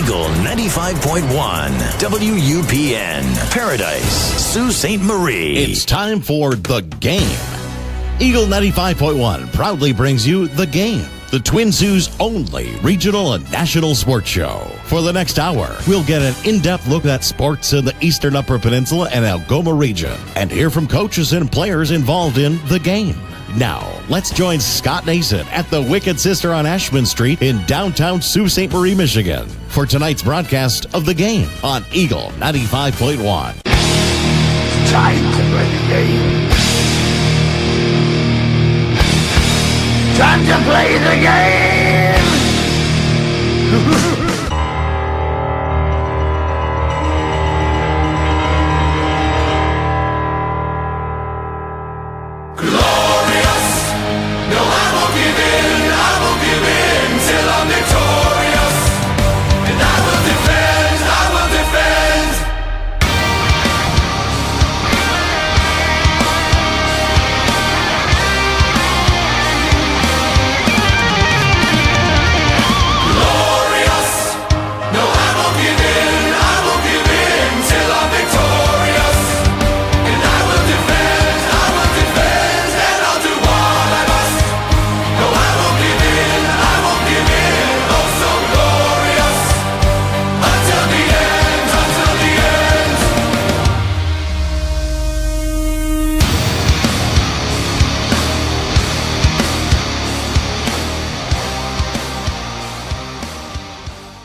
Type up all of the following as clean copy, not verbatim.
Eagle 95.1, WUPN, Paradise, Sault Ste. Marie. It's time for The Game. Eagle 95.1 proudly brings you The Game, the Twin Sault's only regional and national sports show. For the next hour, we'll get an in-depth look at sports in the Eastern Upper Peninsula and Algoma region and hear from coaches and players involved in The Game. Now, let's join Scott Nason at the Wicked Sister on Ashman Street in downtown Sault Ste. Marie, Michigan, for tonight's broadcast of The Game on Eagle 95.1. Time to play the game. Time to play the game! Glorious! No, I won't give in till I'm victorious. And I will defend.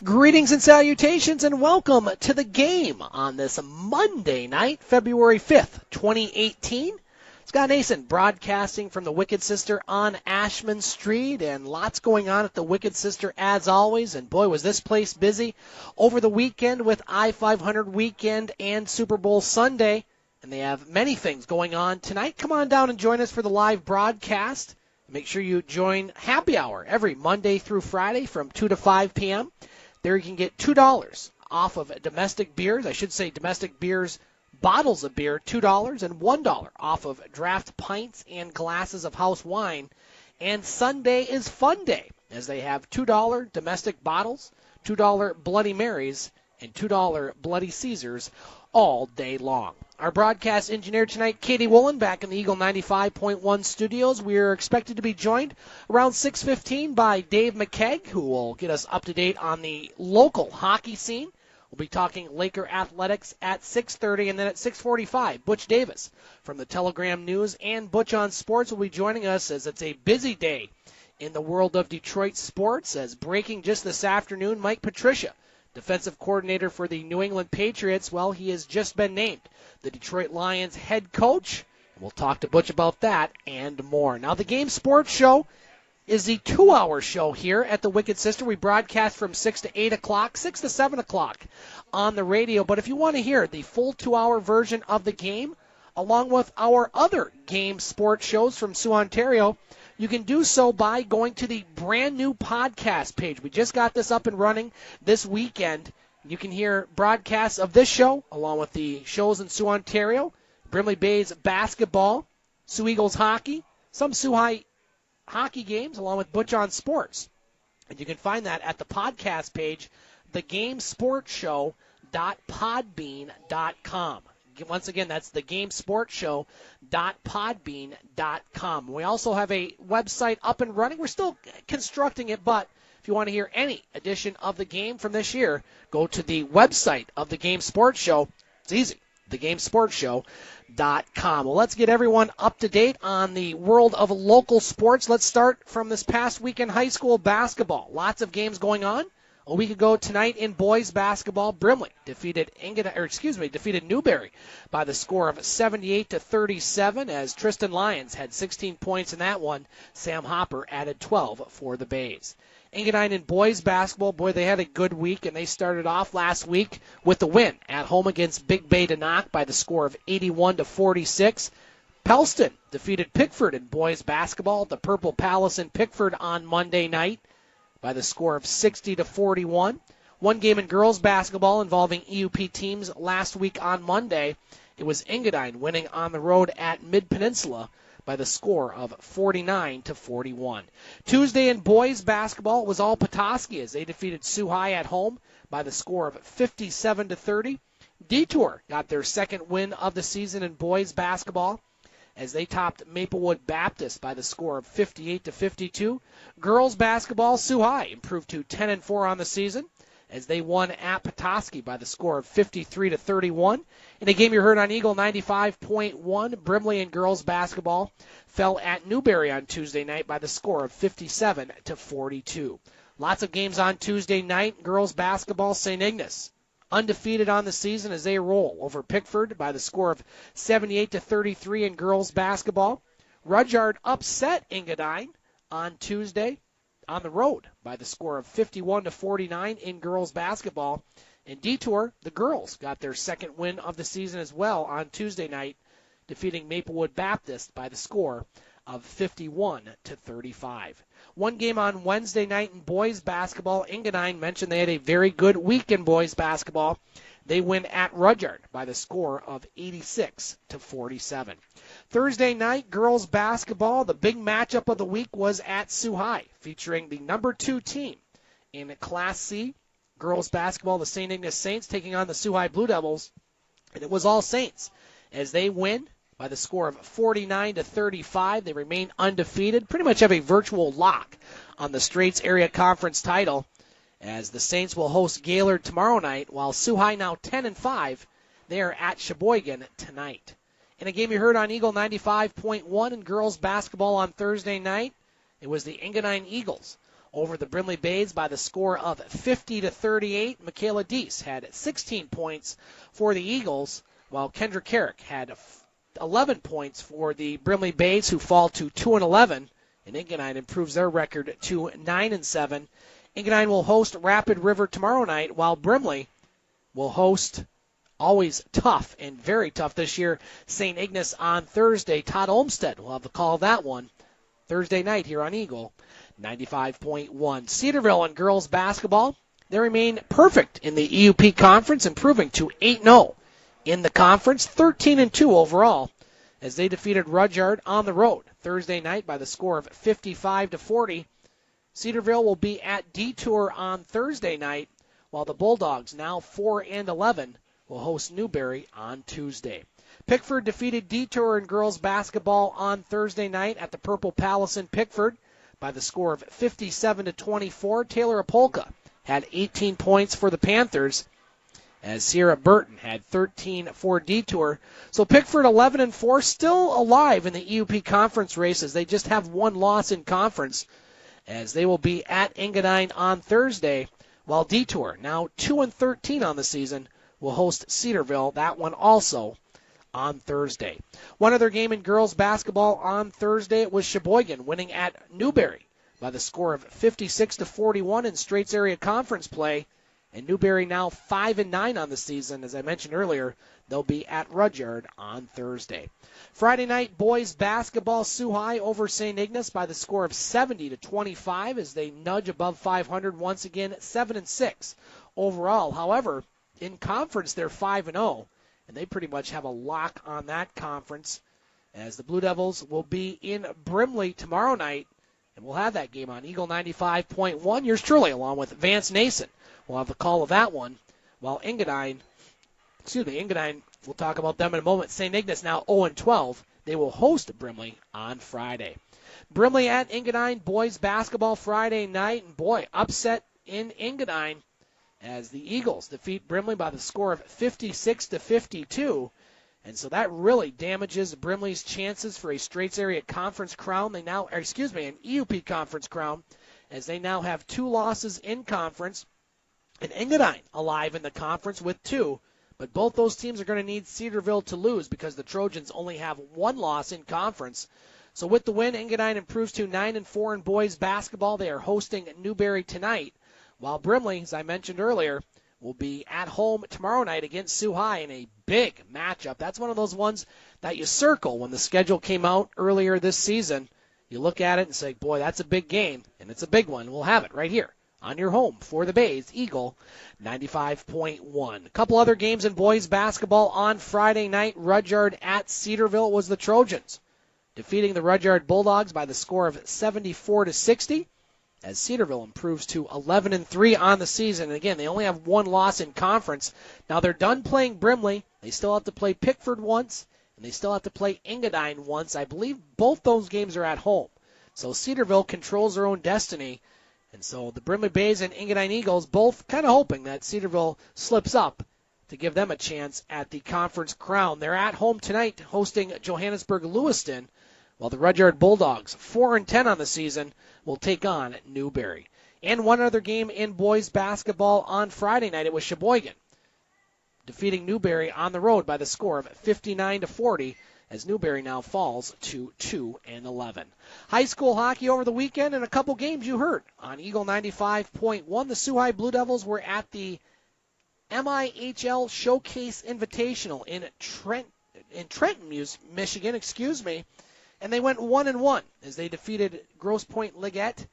Greetings and salutations and welcome to The Game on this Monday night, February 5th, 2018. Scott Nason broadcasting from the Wicked Sister on Ashman Street, and lots going on at the Wicked Sister as always. And boy, was this place busy over the weekend with I-500 weekend and Super Bowl Sunday. And they have many things going on tonight. Come on down and join us for the live broadcast. Make sure you join Happy Hour every Monday through Friday from 2 to 5 p.m. There you can get $2 off of domestic beers. I should say domestic beers, bottles of beer, $2, and $1 off of draft pints and glasses of house wine. And Sunday is Fun Day, as they have $2 domestic bottles, $2 Bloody Marys, and $2 Bloody Caesars all day long. Our broadcast engineer tonight, Katie Woolen, back in the Eagle 95.1 studios. We are expected to be joined around 6:15 by Dave McCaig, who will get us up to date on the local hockey scene. We'll be talking Laker athletics at 6:30, and then at 6:45, Butch Davis from the Telegram News and Butch on Sports will be joining us, as it's a busy day in the world of Detroit sports. As breaking just this afternoon, Mike Patricia, defensive coordinator for the New England Patriots, well, he has just been named the Detroit Lions head coach. We'll talk to Butch about that and more. Now, the Game Sports Show is the 2-hour show here at the Wicked Sister. We broadcast from 6 to 8 o'clock, 6 to 7 o'clock on the radio. But if you want to hear the full 2-hour version of the game, along with our other Game Sports shows from Sault, Ontario, you can do so by going to the brand new podcast page. We just got this up and running this weekend. You can hear broadcasts of this show, along with the shows in Sault, Ontario, Brimley Bay's basketball, Sioux Eagles hockey, some Sioux High hockey games, along with Butch on Sports. And you can find that at the podcast page, thegamesportshow.podbean.com. Once again, that's thegamesportshow.podbean.com. We also have a website up and running. We're still constructing it, but if you want to hear any edition of the game from this year, go to the website of the Game Sports Show. It's easy, thegamesportshow.com. Well, let's get everyone up to date on the world of local sports. Let's start from this past weekend, high school basketball. Lots of games going on. A week ago tonight in boys basketball, Brimley defeated Newberry by the score of 78-37, as Tristan Lyons had 16 points in that one. Sam Hopper added 12 for the Bays. Engadine in boys basketball, boy, they had a good week, and they started off last week with the win at home against Big Bay Denok by the score of 81-46. Pellston defeated Pickford in boys basketball at the Purple Palace in Pickford on Monday night by the score of 60-41. One game in girls basketball involving EUP teams last week on Monday. It was Engadine winning on the road at Mid-Peninsula by the score of 49-41. Tuesday in boys basketball was all Petoskey as they defeated Sioux High at home by the score of 57-30. Detour got their second win of the season in boys basketball as they topped Maplewood Baptist by the score of 58-52. Girls basketball, Sioux High improved to 10-4 on the season as they won at Petoskey by the score of 53-31. In a game you heard on Eagle 95.1, Brimley and girls basketball fell at Newberry on Tuesday night by the score of 57-42. Lots of games on Tuesday night. Girls basketball, St. Ignace undefeated on the season as they roll over Pickford by the score of 78-33 in girls basketball. Rudyard upset Engadine on Tuesday on the road by the score of 51-49 in girls basketball. In Detour, the girls got their second win of the season as well on Tuesday night, defeating Maplewood Baptist by the score of 51-35. One game on Wednesday night in boys basketball. Engadine mentioned they had a very good week in boys basketball. They win at Rudyard by the score of 86-47. Thursday night, girls basketball. The big matchup of the week was at Sioux High, featuring the number 2 team in Class C. Girls basketball, the St. Ignace Saints taking on the Sioux High Blue Devils. And it was all Saints as they win by the score of 49-35. They remain undefeated, pretty much have a virtual lock on the Straits Area Conference title as the Saints will host Gaylord tomorrow night, while Sioux High now 10-5. They are at Sheboygan tonight. In a game you heard on Eagle 95.1 in girls basketball on Thursday night, it was the Engadine Eagles over the Brimley Bays by the score of 50-38. Michaela Deese had 16 points for the Eagles, while Kendra Carrick had 11 points for the Brimley Bays, who fall to 2-11, and Engadine improves their record to 9-7. Engadine will host Rapid River tomorrow night, while Brimley will host, always tough and very tough this year, St. Ignace on Thursday. Todd Olmsted will have the call of that one Thursday night here on Eagle 95.1. Cedarville and girls basketball, they remain perfect in the EUP conference, improving to 8-0 in the conference, 13-2 overall, as they defeated Rudyard on the road Thursday night by the score of 55-40. Cedarville will be at Detour on Thursday night, while the Bulldogs, now 4-11, will host Newberry on Tuesday. Pickford defeated Detour in girls basketball on Thursday night at the Purple Palace in Pickford by the score of 57-24. Taylor Apolka had 18 points for the Panthers, as Sierra Burton had 13 for Detour. So Pickford 11-4, still alive in the EUP conference races. They just have one loss in conference, as they will be at Engadine on Thursday, while Detour, now 2-13 on the season, will host Cedarville, that one also on Thursday. One other game in girls basketball on Thursday, it was Sheboygan winning at Newberry by the score of 56-41 in Straits Area Conference play. And Newberry now 5-9 on the season. As I mentioned earlier, they'll be at Rudyard on Thursday. Friday night boys basketball, Sioux High over St. Ignace by the score of 70-25 as they nudge above 500 once again, 7-6 overall. However, in conference they're 5-0, and they pretty much have a lock on that conference, as the Blue Devils will be in Brimley tomorrow night, and we'll have that game on Eagle 95.1. Yours truly, along with Vance Nason. We'll have the call of that one, while Engadine, we'll talk about them in a moment. St. Ignace now 0-12. They will host Brimley on Friday. Brimley at Engadine, boys basketball Friday night, and boy, upset in Engadine as the Eagles defeat Brimley by the score of 56-52. And so that really damages Brimley's chances for a Straits Area Conference crown. An EUP Conference crown, as they now have 2 losses in conference. And Engadine alive in the conference with 2, but both those teams are going to need Cedarville to lose because the Trojans only have 1 loss in conference. So with the win, Engadine improves to 9-4 in boys basketball. They are hosting Newberry tonight, while Brimley, as I mentioned earlier, will be at home tomorrow night against Sioux High in a big matchup. That's one of those ones that you circle when the schedule came out earlier this season. You look at it and say, boy, that's a big game, and it's a big one. We'll have it right here on your home for the Bays, Eagle 95.1. A couple other games in boys basketball on Friday night. Rudyard at Cedarville was the Trojans. defeating the Rudyard Bulldogs by the score of 74-60. As Cedarville improves to 11-3 on the season. And again, they only have one loss in conference. Now they're done playing Brimley. They still have to play Pickford once, and they still have to play Engadine once. I believe both those games are at home. So Cedarville controls their own destiny. And so the Brimley Bays and Engadine Eagles both kind of hoping that Cedarville slips up to give them a chance at the conference crown. They're at home tonight hosting Johannesburg Lewiston, while the Rudyard Bulldogs, 4-10 on the season, will take on Newberry. And one other game in boys basketball on Friday night. It was Sheboygan defeating Newberry on the road by the score of 59-40, as Newberry now falls to 2-11. High school hockey over the weekend, and a couple games you heard on Eagle 95.1. The Soo High Blue Devils were at the MIHL Showcase Invitational in Trenton, Michigan, and they went 1-1 as they defeated Grosse Pointe Liggett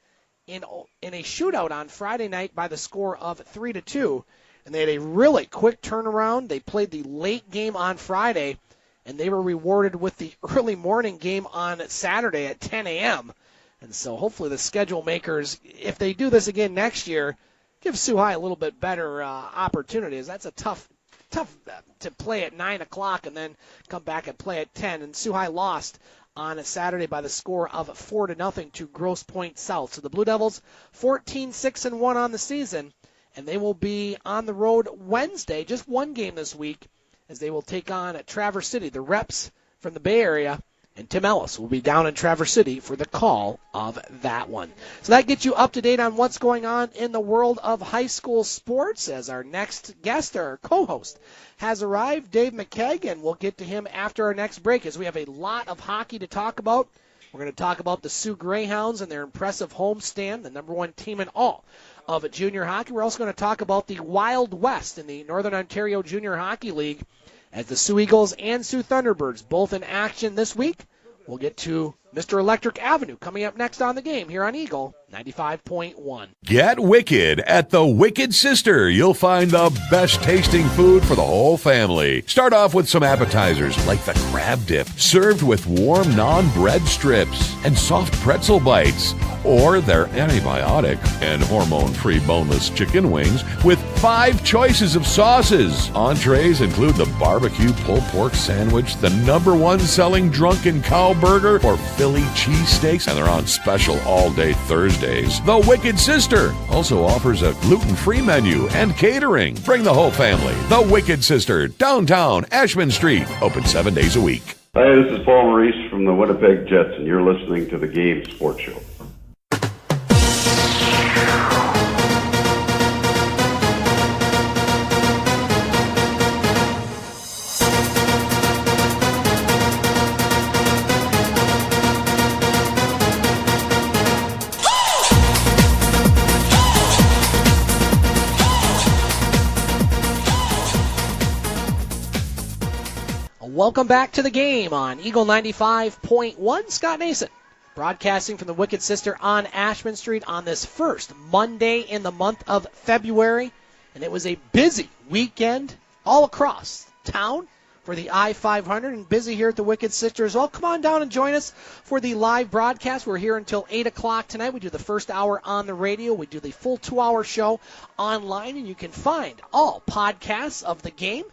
in a shootout on Friday night by the score of 3-2. And they had a really quick turnaround. They played the late game on Friday, and they were rewarded with the early morning game on Saturday at 10 a.m. And so hopefully the schedule makers, if they do this again next year, give Soo High a little bit better opportunities. That's a tough to play at 9 o'clock and then come back and play at 10. And Soo High lost on a Saturday by the score of 4-0 to Grosse Pointe South. So the Blue Devils 14-6-1 on the season, and they will be on the road Wednesday, just one game this week, as they will take on Traverse City, the Reps from the Bay Area, and Tim Ellis will be down in Traverse City for the call of that one. So that gets you up to date on what's going on in the world of high school sports, as our next guest, our co-host, has arrived, Dave McCaig, and we'll get to him after our next break, as we have a lot of hockey to talk about. We're going to talk about the Sioux Greyhounds and their impressive homestand, the number one team in all of junior hockey. We're also going to talk about the Wild West in the Northern Ontario Junior Hockey League, as the Sioux Eagles and Sioux Thunderbirds both in action this week. We'll get to Mr. Electric Avenue coming up next on the game here on Eagle 95.1. Get wicked at the Wicked Sister. You'll find the best tasting food for the whole family. Start off with some appetizers like the crab dip, served with warm naan bread strips and soft pretzel bites, or their antibiotic and hormone-free boneless chicken wings with 5 choices of sauces. Entrees include the barbecue pulled pork sandwich, the number one selling drunken cow burger, or Philly cheesesteaks, and they're on special all day Thursdays. The Wicked Sister also offers a gluten-free menu and catering. Bring the whole family. The Wicked Sister, downtown Ashman Street, open 7 days a week. Hi, this is Paul Maurice from the Winnipeg Jets, and you're listening to the Game Sports Show. Welcome back to the game on Eagle 95.1. Scott Nason broadcasting from the Wicked Sister on Ashman Street on this first Monday in the month of February. And it was a busy weekend all across town for the I-500, and busy here at the Wicked Sister as well. Come on down and join us for the live broadcast. We're here until 8 o'clock tonight. We do the first hour on the radio. We do the full 2-hour show online, and you can find all podcasts of the game.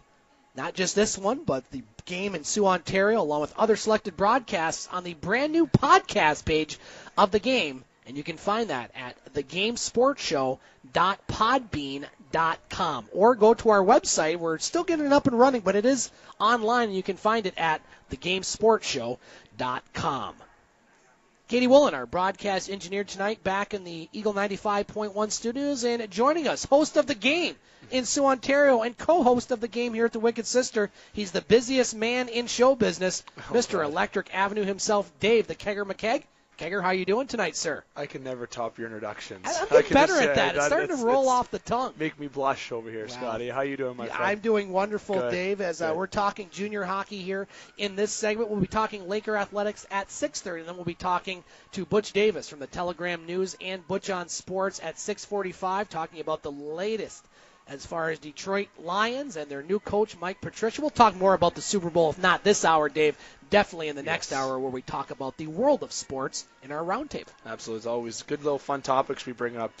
Not just this one, but the game in Sioux, Ontario, along with other selected broadcasts on the brand new podcast page of the game. And you can find that at thegamesportshow.podbean.com. Or go to our website. We're still getting it up and running, but it is online, and you can find it at thegamesportshow.com. Katie Woolen, our broadcast engineer tonight, back in the Eagle 95.1 studios, and joining us, host of the game in Sioux, Ontario, and co-host of the game here at the Wicked Sister. He's the busiest man in show business, Mr. Electric Avenue himself, Dave the Kegger McCaig. Kegger, how you doing tonight, sir? I can never top your introductions. I'm getting better at that. It's starting to roll off the tongue. Make me blush over here, wow. Scotty. How you doing, my friend? I'm doing wonderful, Good. Dave, as we're talking junior hockey here in this segment. We'll be talking Laker Athletics at 6:30, and then we'll be talking to Butch Davis from the Telegram News and Butch on Sports at 6:45, talking about the latest as far as Detroit Lions and their new coach, Mike Patricia. We'll talk more about the Super Bowl, if not this hour, Dave, definitely in the next hour where we talk about the world of sports in our roundtable. Absolutely. It's always good little fun topics we bring up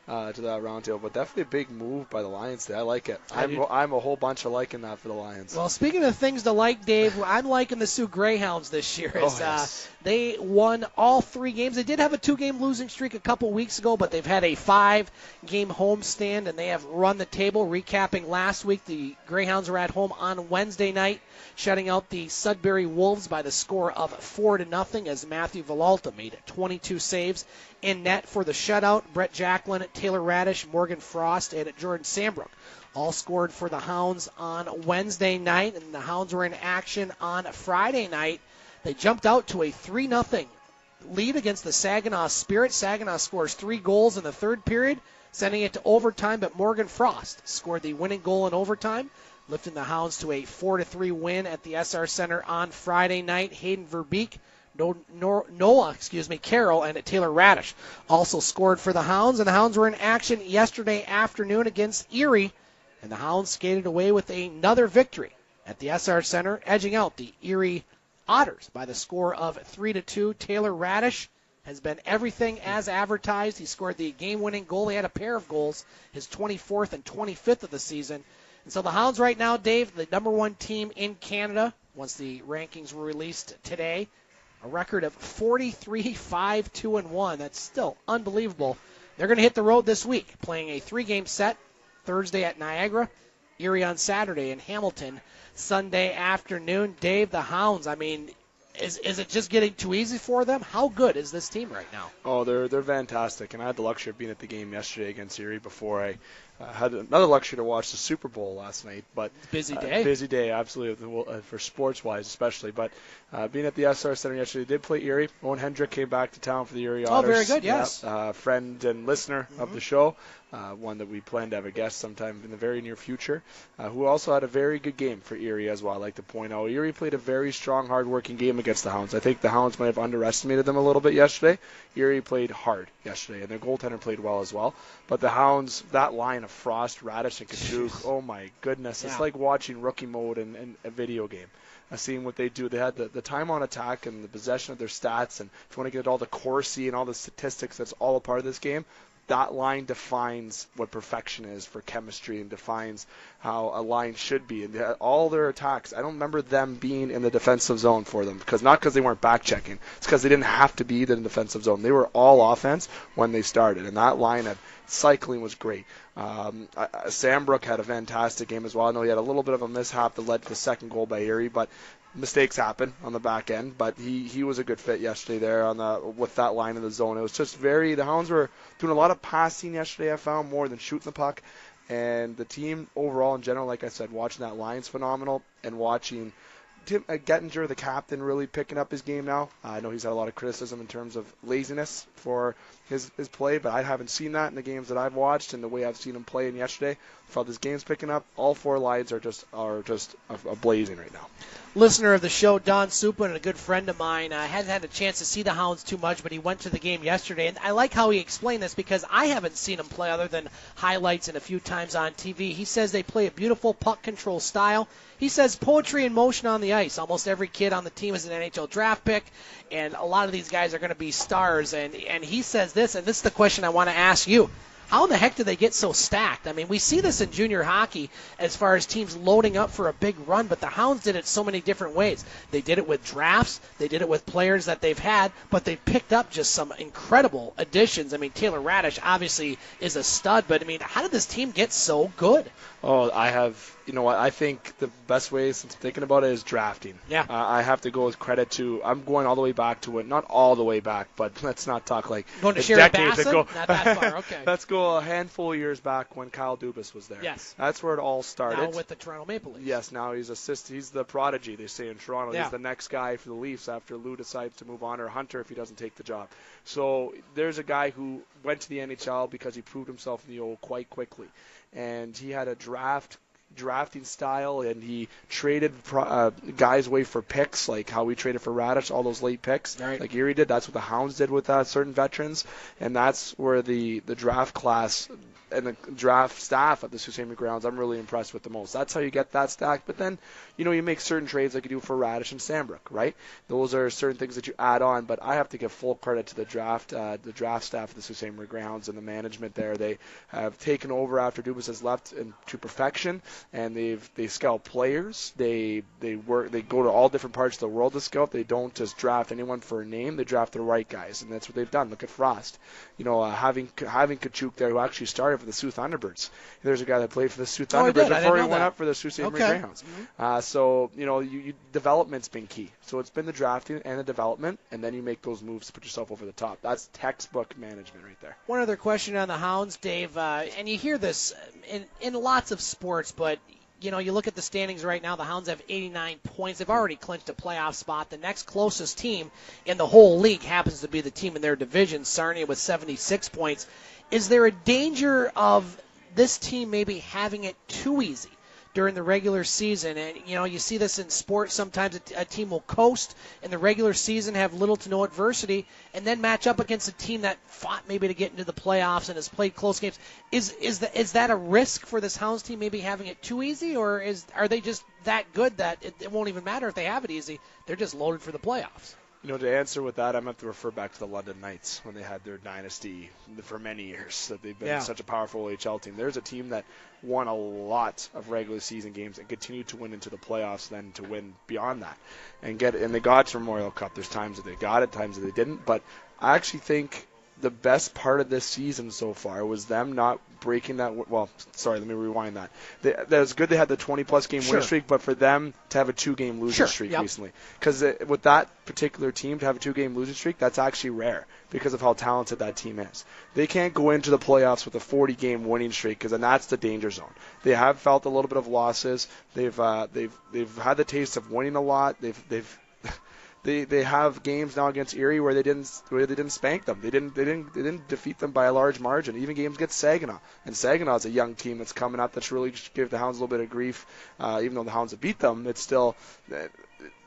to that roundtable, but definitely a big move by the Lions today. I like it. I'm a whole bunch of liking that for the Lions. Well, speaking of things to like, Dave, I'm liking the Sioux Greyhounds this year. Yes. They won all 3 games. They did have a 2-game losing streak a couple weeks ago, but they've had a 5-game homestand, and they have run the table. Recapping last week, the Greyhounds were at home on Wednesday night, shutting out the Sudbury Wolves by the score of 4-0 as Matthew Villalta made 22 saves in net for the shutout. Brett Jacklin, Taylor Radish, Morgan Frost, and Jordan Sambrook all scored for the Hounds on Wednesday night, and the Hounds were in action on Friday night. They jumped out to a 3-0 lead against the Saginaw Spirit. Saginaw scores 3 goals in the third period, sending it to overtime, but Morgan Frost scored the winning goal in overtime, lifting the Hounds to a 4-3 win at the SR Center on Friday night. Hayden Verbeek, Noah Carroll, and Taylor Radish also scored for the Hounds, and the Hounds were in action yesterday afternoon against Erie, and the Hounds skated away with another victory at the SR Center, edging out the Erie Otters by the score of 3-2. Taylor Radish has been everything as advertised. He scored the game-winning goal. He had a pair of goals, his 24th and 25th of the season. And so the Hounds right now, Dave, the number 1 team in Canada, once the rankings were released today, a record of 43-5-2-1. That's still unbelievable. They're going to hit the road this week, playing a 3-game set, Thursday at Niagara, Erie on Saturday, and Hamilton Sunday afternoon. Dave, the Hounds, I mean, is it just getting too easy for them? How good is this team right now? Oh, they're fantastic, and I had the luxury of being at the game yesterday against Erie before I had another luxury to watch the Super Bowl last night. But busy day. Busy day, absolutely, for sports-wise especially. But being at the SR Center yesterday, they did play Erie. Owen Hendrick came back to town for the Erie Otters. Oh, very good, yes. Friend and listener of the show. One that we plan to have a guest sometime in the very near future, who also had a very good game for Erie as well. I like to point out Erie played a very strong, hard-working game against the Hounds. I think the Hounds might have underestimated them a little bit yesterday. Erie played hard yesterday, and their goaltender played well as well. But the Hounds, that line of Frost, Radish, and Kachuk, oh my goodness, it's like watching rookie mode in a video game. Seeing what they do. They had the time on attack and the possession of their stats, and if you want to get all the Corsi and all the statistics, that's all a part of this game. That line defines what perfection is for chemistry and defines how a line should be. And all their attacks, I don't remember them being in the defensive zone for them, not because they weren't back checking. It's because they didn't have to be in the defensive zone. They were all offense when they started, and that line of cycling was great. Sambrook had a fantastic game as well. I know he had a little bit of a mishap that led to the second goal by Erie, but mistakes happen on the back end, but he was a good fit yesterday there with that line in the zone. It was just the Hounds were doing a lot of passing yesterday, I found, more than shooting the puck. And the team overall in general, like I said, watching that line's phenomenal, and watching Tim Gettinger, the captain, really picking up his game now. I know he's had a lot of criticism in terms of laziness for his play, but I haven't seen that in the games that I've watched and the way I've seen him play in yesterday. I felt his game's picking up. All 4 lines are just blazing right now. Listener of the show, Don Supin, and a good friend of mine, hasn't had a chance to see the Hounds too much, but he went to the game yesterday. And I like how he explained this because I haven't seen him play other than highlights and a few times on TV. He says they play a beautiful puck control style. He says poetry in motion on the ice. Almost every kid on the team is an NHL draft pick, and a lot of these guys are going to be stars. And he says this, and this is the question I want to ask you. How in the heck do they get so stacked? I mean, we see this in junior hockey as far as teams loading up for a big run, but the Hounds did it so many different ways. They did it with drafts. They did it with players that they've had, but they picked up just some incredible additions. I mean, Taylor Radish obviously is a stud, but, I mean, how did this team get so good? Oh, I think the best way, since thinking about it, is drafting. Yeah. I have to go with credit to, I'm going all the way back to it, not all the way back, but let's not talk like going to decades ago. Not that far, okay. Let's go a handful of years back when Kyle Dubas was there. Yes. That's where it all started. Now with the Toronto Maple Leafs. Yes, now he's the prodigy, they say in Toronto. Yeah. He's the next guy for the Leafs after Lou decides to move on, or Hunter if he doesn't take the job. So there's a guy who went to the NHL because he proved himself in the O quite quickly. And he had a drafting style, and he traded guys away for picks, like how we traded for Radish, all those late picks, right, like Erie did. That's what the Hounds did with certain veterans, and that's where the draft class the draft staff at the Sault Ste. Marie grounds, I'm really impressed with the most. That's how you get that stack. But then, you make certain trades like you do for Radish and Sandbrook, right? Those are certain things that you add on. But I have to give full credit to the draft staff at the Sault Ste. Marie grounds and the management there. They have taken over after Dubas has left to perfection, and they scout players. They go to all different parts of the world to scout. They don't just draft anyone for a name. They draft the right guys, and that's what they've done. Look at Frost. Having Kachuk there, who actually started for the Sault Thunderbirds. There's a guy that played for the Sault Thunderbirds before he went up for the Sault Ste. Marie Greyhounds. So development's been key. So it's been the drafting and the development, and then you make those moves to put yourself over the top. That's textbook management right there. One other question on the Hounds, Dave, and you hear this in lots of sports, but you look at the standings right now. The Hounds have 89 points. They've already clinched a playoff spot. The next closest team in the whole league happens to be the team in their division, Sarnia, with 76 points. Is there a danger of this team maybe having it too easy during the regular season? And, you see this in sports. Sometimes a team will coast in the regular season, have little to no adversity, and then match up against a team that fought maybe to get into the playoffs and has played close games. Is that a risk for this Hounds team maybe having it too easy, or are they just that good that it won't even matter if they have it easy? They're just loaded for the playoffs. To answer with that, I'm going to have to refer back to the London Knights when they had their dynasty for many years, that they've been such a powerful OHL team. There's a team that won a lot of regular season games and continued to win into the playoffs, then to win beyond that. And they got to Memorial Cup. There's times that they got it, times that they didn't. But I actually think the best part of this season so far was them not breaking that. Well, sorry, let me rewind that. That was good. They had the 20-plus game winning streak, but for them to have a 2-game losing streak recently, because with that particular team to have a 2-game losing streak, that's actually rare because of how talented that team is. They can't go into the playoffs with a 40-game winning streak, because then that's the danger zone. They have felt a little bit of losses. They've had the taste of winning a lot. They have games now against Erie where they didn't spank them. They didn't defeat them by a large margin. Even games against Saginaw, and Saginaw is a young team that's coming up that's really give the Hounds a little bit of grief. Even though the Hounds have beat them, it's still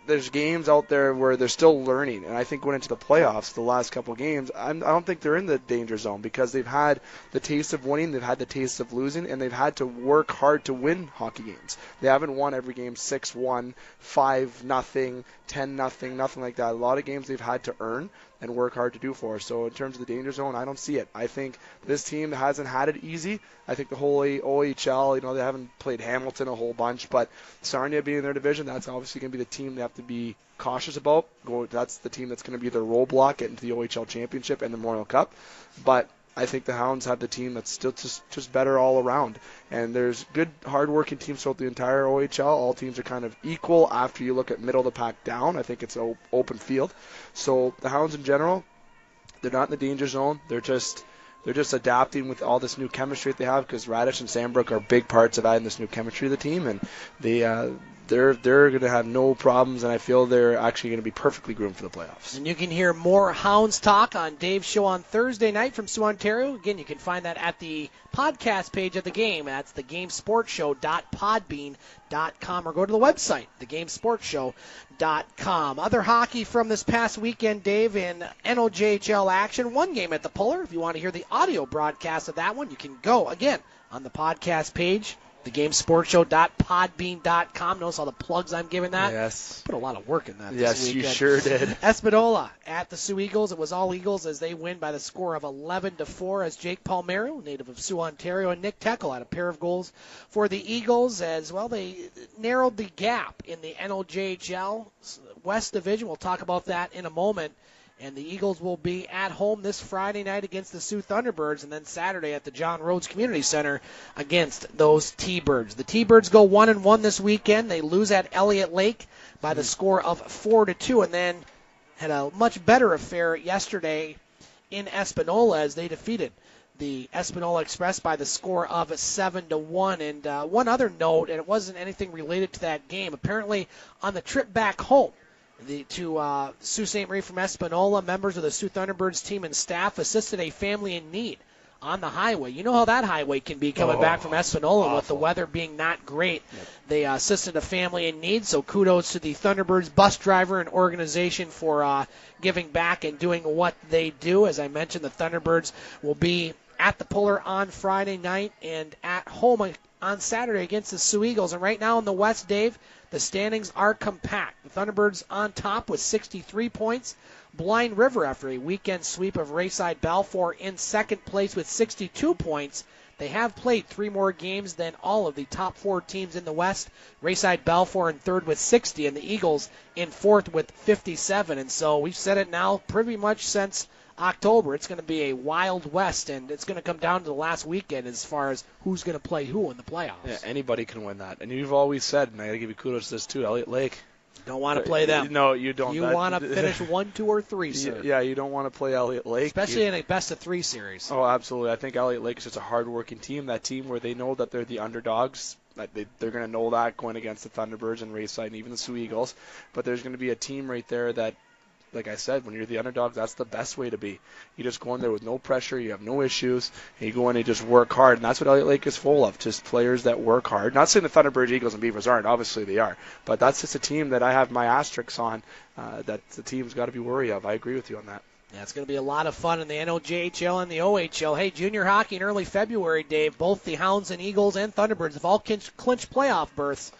there's games out there where they're still learning. And I think going into the playoffs, the last couple of games, I don't think they're in the danger zone, because they've had the taste of winning, they've had the taste of losing, and they've had to work hard to win hockey games. They haven't won every game 6-1, 5-0, 10-0, nothing like that. A lot of games they've had to earn and work hard to do for. So in terms of the danger zone, I don't see it. I think this team hasn't had it easy. I think the whole OHL, they haven't played Hamilton a whole bunch, but Sarnia being in their division, that's obviously going to be the team they have to be cautious about. That's the team that's going to be their roadblock getting to the OHL Championship and the Memorial Cup. But I think the Hounds have the team that's still just better all around. And there's good, hard-working teams throughout the entire OHL. All teams are kind of equal after you look at middle of the pack down. I think it's an open field. So the Hounds in general, they're not in the danger zone. They're just adapting with all this new chemistry that they have, because Radish and Sandbrook are big parts of adding this new chemistry to the team, and they're going to have no problems, and I feel they're actually going to be perfectly groomed for the playoffs. And you can hear more Hounds talk on Dave's show on Thursday night from Sault, Ontario. Again, you can find that at the podcast page of the game. That's thegamesportshow.podbean.com, or go to the website, thegamesportshow.com. Other hockey from this past weekend, Dave, in NOJHL action. One game at the Puller. If you want to hear the audio broadcast of that one, you can go, again, on the podcast page, thegamesportshow.podbean.com. Notice all the plugs I'm giving that? Yes. Put a lot of work in that yes, this weekend. Yes, you sure did. Espanola at the Sioux Eagles. It was all Eagles as they win by the score of 11-4, as Jake Palmero, native of Sault, Ontario, and Nick Teckel had a pair of goals for the Eagles as well. They narrowed the gap in the NOJHL West Division. We'll talk about that in a moment. And the Eagles will be at home this Friday night against the Sault Thunderbirds, and then Saturday at the John Rhodes Community Center against those T-Birds. The T-Birds go 1-1 this weekend. They lose at Elliott Lake by the score of 4-2, and then had a much better affair yesterday in Espanola as they defeated the Espanola Express by the score of 7-1. And one other note, and it wasn't anything related to that game. Apparently, on the trip back home, to Sault Ste. Marie from Espanola, members of the Sault Thunderbirds team and staff assisted a family in need on the highway. You know how that highway can be coming back from Espanola awful. With the weather being not great. Yep. They assisted a family in need, so kudos to the Thunderbirds bus driver and organization for giving back and doing what they do. As I mentioned, the Thunderbirds will be at the Puller on Friday night and at home on Saturday against the Sioux Eagles. And right now in the West, Dave, the standings are compact. The Thunderbirds on top with 63 points. Blind River, after a weekend sweep of Rayside Balfour, in second place with 62 points. They have played 3 more games than all of the top 4 teams in the West. Rayside Balfour in third with 60, and the Eagles in fourth with 57. And so we've said it now pretty much since October. It's going to be a Wild West, and it's going to come down to the last weekend as far as who's going to play who in the playoffs. Yeah, anybody can win that. And you've always said, and I got to give you kudos to this too, Elliott Lake. Don't want to play them. No, you don't. You want to finish 1, 2, or 3, sir. Yeah, you don't want to play Elliott Lake. Especially in a best-of-3 series. Oh, absolutely. I think Elliott Lake is just a hard-working team. That team where they know that they're the underdogs. They're going to know that going against the Thunderbirds and Rayside and even the Sioux Eagles. But there's going to be a team right there that, like I said, when you're the underdog, that's the best way to be. You just go in there with no pressure, you have no issues, and you go in and just work hard. And that's what Elliott Lake is full of, just players that work hard. Not saying the Thunderbirds, Eagles, and Beavers aren't. Obviously they are. But that's just a team that I have my asterisks on that the team's got to be wary of. I agree with you on that. Yeah, it's going to be a lot of fun in the NOJHL and the OHL. Hey, junior hockey in early February, Dave, both the Hounds and Eagles and Thunderbirds have all clinched playoff berths.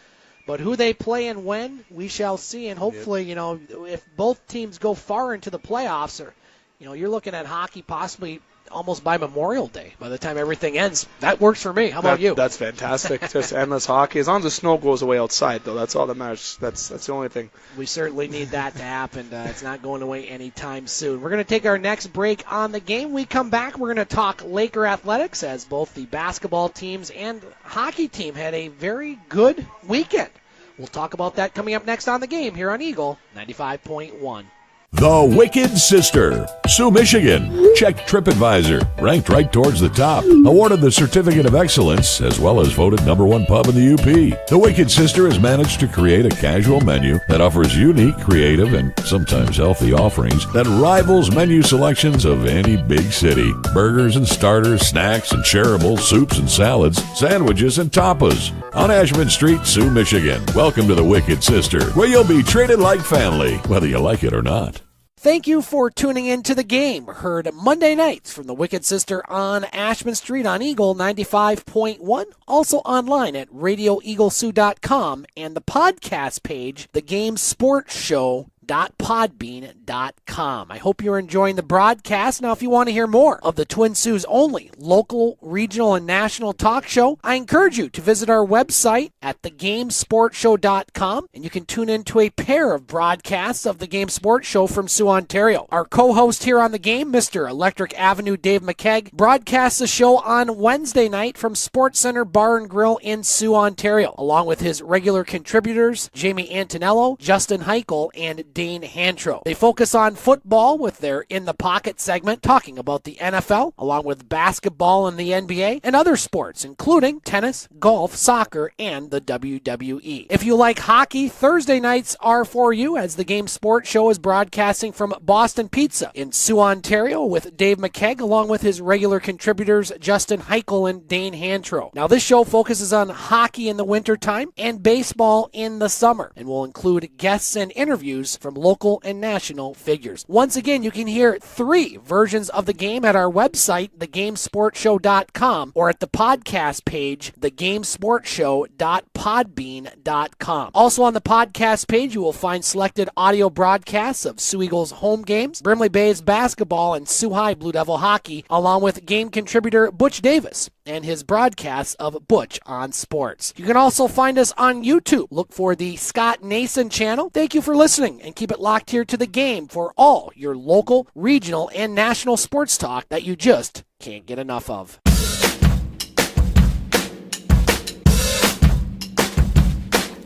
But who they play and when, we shall see. And hopefully, if both teams go far into the playoffs, or, you're looking at hockey possibly almost by Memorial Day. By the time everything ends, that works for me. How about you? That's fantastic. Just endless hockey. As long as the snow goes away outside, though, that's all that matters. That's the only thing. We certainly need that to happen. It's not going away anytime soon. We're going to take our next break on the game. We come back, we're going to talk Laker athletics, as both the basketball teams and hockey team had a very good weekend. We'll talk about that coming up next on the game here on Eagle 95.1. The Wicked Sister, Sioux, Michigan. Check TripAdvisor. Ranked right towards the top. Awarded the Certificate of Excellence, as well as voted #1 pub in the UP. The Wicked Sister has managed to create a casual menu that offers unique, creative, and sometimes healthy offerings that rivals menu selections of any big city. Burgers and starters, snacks and shareables, soups and salads, sandwiches and tapas. On Ashman Street, Sioux, Michigan. Welcome to the Wicked Sister, where you'll be treated like family, whether you like it or not. Thank you for tuning in to the game. Heard Monday nights from the Wicked Sister on Ashman Street on Eagle 95.1. Also online at radioeaglesioux.com and the podcast page, thegamesportshow.podbean.com. I hope you're enjoying the broadcast. Now, if you want to hear more of the Twin Sioux only local, regional, and national talk show, I encourage you to visit our website at thegamesportshow.com, and you can tune into a pair of broadcasts of the Game Sports Show from Sioux, Ontario. Our co-host here on the game, Mr. Electric Avenue Dave McCaig, broadcasts the show on Wednesday night from Sports Center Bar and Grill in Sioux, Ontario, along with his regular contributors, Jamie Antonello, Justin Heichel, and Dane Hantro. They focus on football with their In the Pocket segment, talking about the NFL, along with basketball and the NBA, and other sports, including tennis, golf, soccer, and the WWE. If you like hockey, Thursday nights are for you, as the Game Sports Show is broadcasting from Boston Pizza in Sioux, Ontario, with Dave McCaig, along with his regular contributors, Justin Heichel and Dane Hantro. Now, this show focuses on hockey in the wintertime and baseball in the summer, and will include guests and interviews from local and national figures. Once again, you can hear 3 versions of the game at our website, thegamesportshow.com, or at the podcast page, thegamesportshow.podbean.com. Also on the podcast page, you will find selected audio broadcasts of Sioux Eagles home games, Brimley Bay's basketball, and Sioux High Blue Devil hockey, along with game contributor Butch Davis and his broadcasts of Butch on Sports. You can also find us on YouTube. Look for the Scott Nason channel. Thank you for listening, and keep it locked here to the game for all your local, regional, and national sports talk that you just can't get enough of.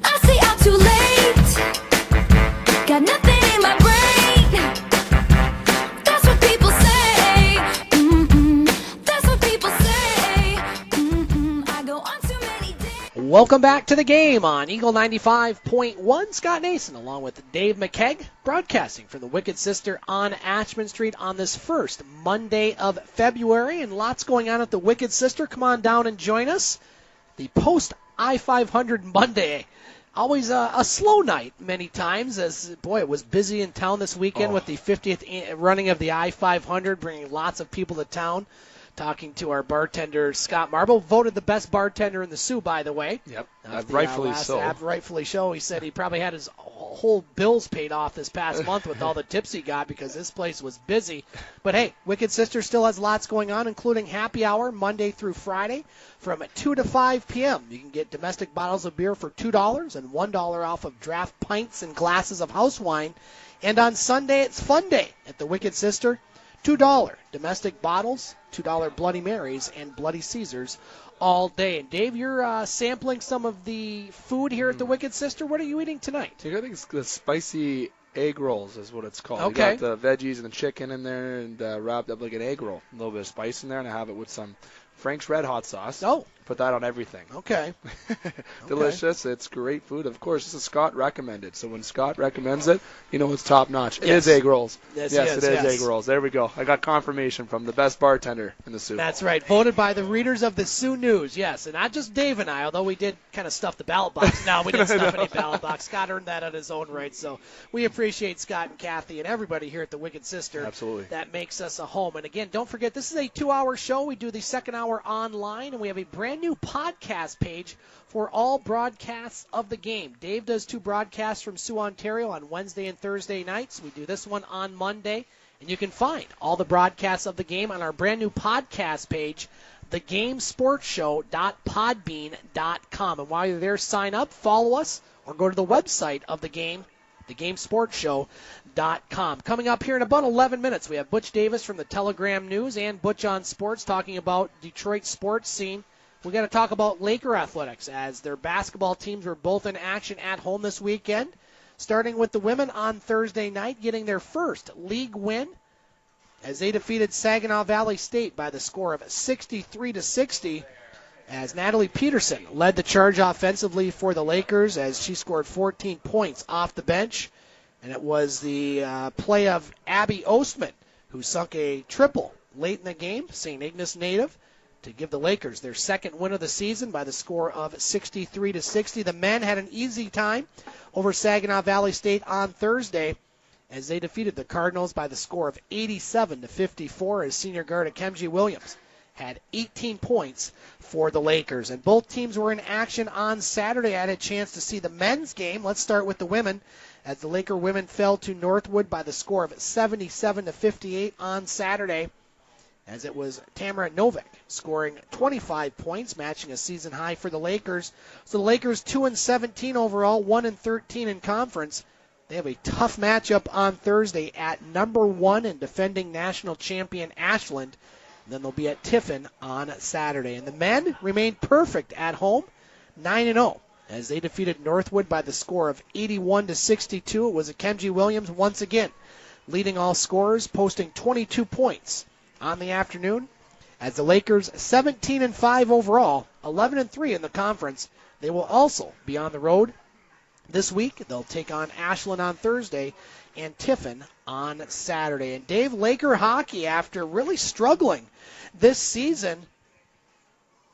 I say I'm too late. Got nothing in my brain. That's what people say. That's what people say. I go on too many days. Welcome back to the game on Eagle 95.1. Scott Nason along with Dave McCaig, broadcasting from the Wicked Sister on Ashman Street on this first Monday of February. And lots going on at the Wicked Sister. Come on down and join us. The post I-500 Monday. Always a slow night many times, as, boy, it was busy in town this weekend with the 50th running of the I-500, bringing lots of people to town talking to our bartender, Scott Marble, voted the best bartender in the Sioux, by the way. Yep, Rightfully so. He said he probably had his whole bills paid off this past month with all the tips he got because this place was busy. But hey, Wicked Sister still has lots going on, including happy hour Monday through Friday from 2 to 5 p.m. You can get domestic bottles of beer for $2 and $1 off of draft pints and glasses of house wine. And on Sunday, it's Fun Day at the Wicked Sister. $2 domestic bottles, $2 Bloody Marys, and Bloody Caesars all day. And Dave, you're sampling some of the food here at the Wicked Sister. What are you eating tonight? I think it's the spicy egg rolls is what it's called. Okay. You got the veggies and the chicken in there and wrapped up like an egg roll. A little bit of spice in there, and I have it with some Frank's Red Hot sauce. Oh. Put that on everything. Okay. Delicious. It's great food. Of course, this is Scott recommended. So when Scott recommends it, you know it's top notch. It is egg rolls. Yes, it is egg rolls. There we go. I got confirmation from the best bartender in the Sioux. That's right. Voted by the readers of the Sioux News. Yes, and not just Dave and I, although we did kind of stuff the ballot box. No, we didn't stuff any ballot box. Scott earned that on his own right. So we appreciate Scott and Kathy and everybody here at the Wicked Sister. Absolutely. That makes us a home. And again, don't forget, this is a 2-hour show. We do the second hour online, and we have a brand new podcast page for all broadcasts of the game. Dave does 2 broadcasts from Sioux, Ontario on Wednesday and Thursday nights. We do this one on Monday. And you can find all the broadcasts of the game on our brand new podcast page, thegamesportshow.podbean.com. And while you're there, sign up, follow us, or go to the website of the game, thegamesportshow.com. Coming up here in about 11 minutes, we have Butch Davis from the Telegram News and Butch on Sports talking about Detroit sports scene. We got to talk about Laker athletics as their basketball teams were both in action at home this weekend. Starting with the women on Thursday night, getting their first league win as they defeated Saginaw Valley State by the score of 63-60. As Natalie Peterson led the charge offensively for the Lakers as she scored 14 points off the bench. And it was the play of Abby Ostman who sunk a triple late in the game, St. Ignace native, to give the Lakers their second win of the season by the score of 63-60. The men had an easy time over Saginaw Valley State on Thursday as they defeated the Cardinals by the score of 87-54 as senior guard Akemji Williams had 18 points for the Lakers. And both teams were in action on Saturday. I had a chance to see the men's game. Let's start with the women as the Laker women fell to Northwood by the score of 77-58 on Saturday, as it was Tamara Novak scoring 25 points, matching a season high for the Lakers. So the Lakers 2-17 overall, 1-13 in conference. They have a tough matchup on Thursday at number 1 and defending national champion Ashland. And then they'll be at Tiffin on Saturday. And the men remained perfect at home, 9-0, as they defeated Northwood by the score of 81-62. It was Akemji Williams once again leading all scorers, posting 22 points on the afternoon, as the Lakers 17-5 overall, 11-3 in the conference. They will also be on the road this week. They'll take on Ashland on Thursday and Tiffin on Saturday. And Dave, Laker hockey, after really struggling this season,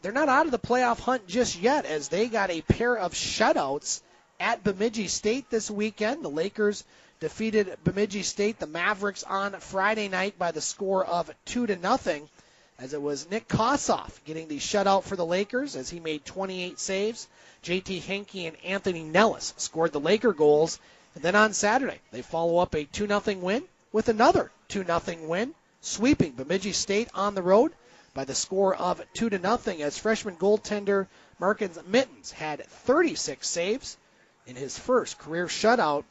they're not out of the playoff hunt just yet, as they got a pair of shutouts at Bemidji State this weekend. The Lakers defeated Bemidji State, the Mavericks, on Friday night by the score of 2-0, as it was Nick Kossoff getting the shutout for the Lakers as he made 28 saves. J.T. Henke and Anthony Nellis scored the Laker goals. And then on Saturday, they follow up a 2-0 win with another 2-0 win, sweeping Bemidji State on the road by the score of 2-0, as freshman goaltender Markins Mittens had 36 saves in his first career shutout,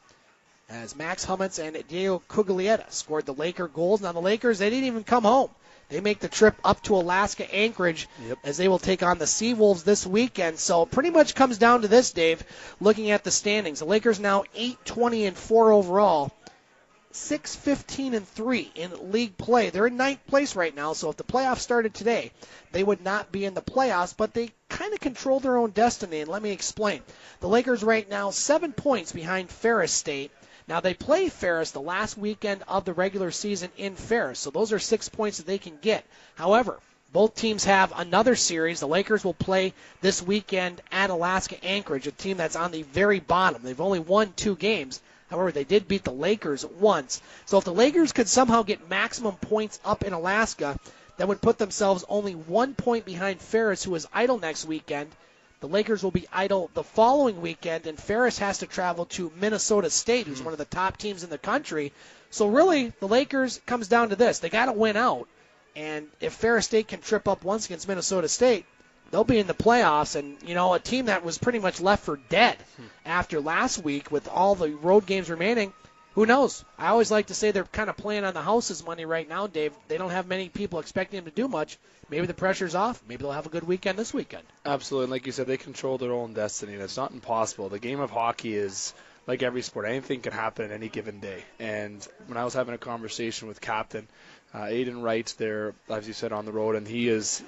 as Max Hummets and Diego Cuglietta scored the Laker goals. Now the Lakers, they didn't even come home. They make the trip up to Alaska Anchorage as they will take on the Seawolves this weekend. So it pretty much comes down to this, Dave, looking at the standings. The Lakers now 8-20-4 overall, 6-15-3 in league play. They're in 9th place right now, so if the playoffs started today, they would not be in the playoffs, but they kind of control their own destiny, and let me explain. The Lakers right now 7 points behind Ferris State. Now, they play Ferris the last weekend of the regular season in Ferris, so those are 6 points that they can get. However, both teams have another series. The Lakers will play this weekend at Alaska Anchorage, a team that's on the very bottom. They've only won 2 games. However, they did beat the Lakers once. So if the Lakers could somehow get maximum points up in Alaska, that would put themselves only 1 point behind Ferris, who is idle next weekend. The Lakers will be idle the following weekend, and Ferris has to travel to Minnesota State, who's one of the top teams in the country. So really, the Lakers comes down to this. They got to win out. And if Ferris State can trip up once against Minnesota State, they'll be in the playoffs. And, a team that was pretty much left for dead after last week with all the road games remaining, who knows? I always like to say they're kind of playing on the house's money right now, Dave. They don't have many people expecting them to do much. Maybe the pressure's off. Maybe they'll have a good weekend this weekend. Absolutely. And like you said, they control their own destiny, and it's not impossible. The game of hockey is like every sport. Anything can happen at any given day. And when I was having a conversation with Captain Aiden Wright there, as you said, on the road, and he's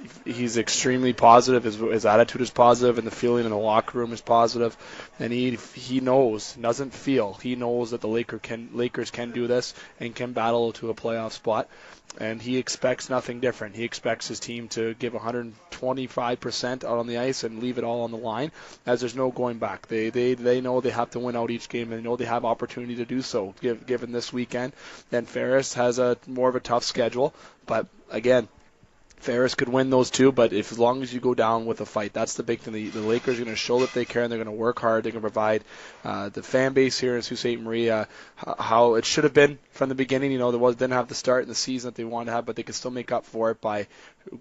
extremely positive. His attitude is positive, and the feeling in the locker room is positive. And he knows, doesn't feel, he knows that the Lakers can do this and can battle to a playoff spot. And he expects nothing different. He expects his team to give 125% out on the ice and leave it all on the line, as there's no going back. They know they have to win out each game, and they know they have opportunity to do so given this weekend. Then Ferris has more of a tough schedule, but again, Ferris could win those two, but as long as you go down with a fight, that's the big thing. The Lakers are going to show that they care, and they're going to work hard. They're going to provide the fan base here in Sault Ste. Marie how it should have been from the beginning. Didn't have the start in the season that they wanted to have, but they can still make up for it by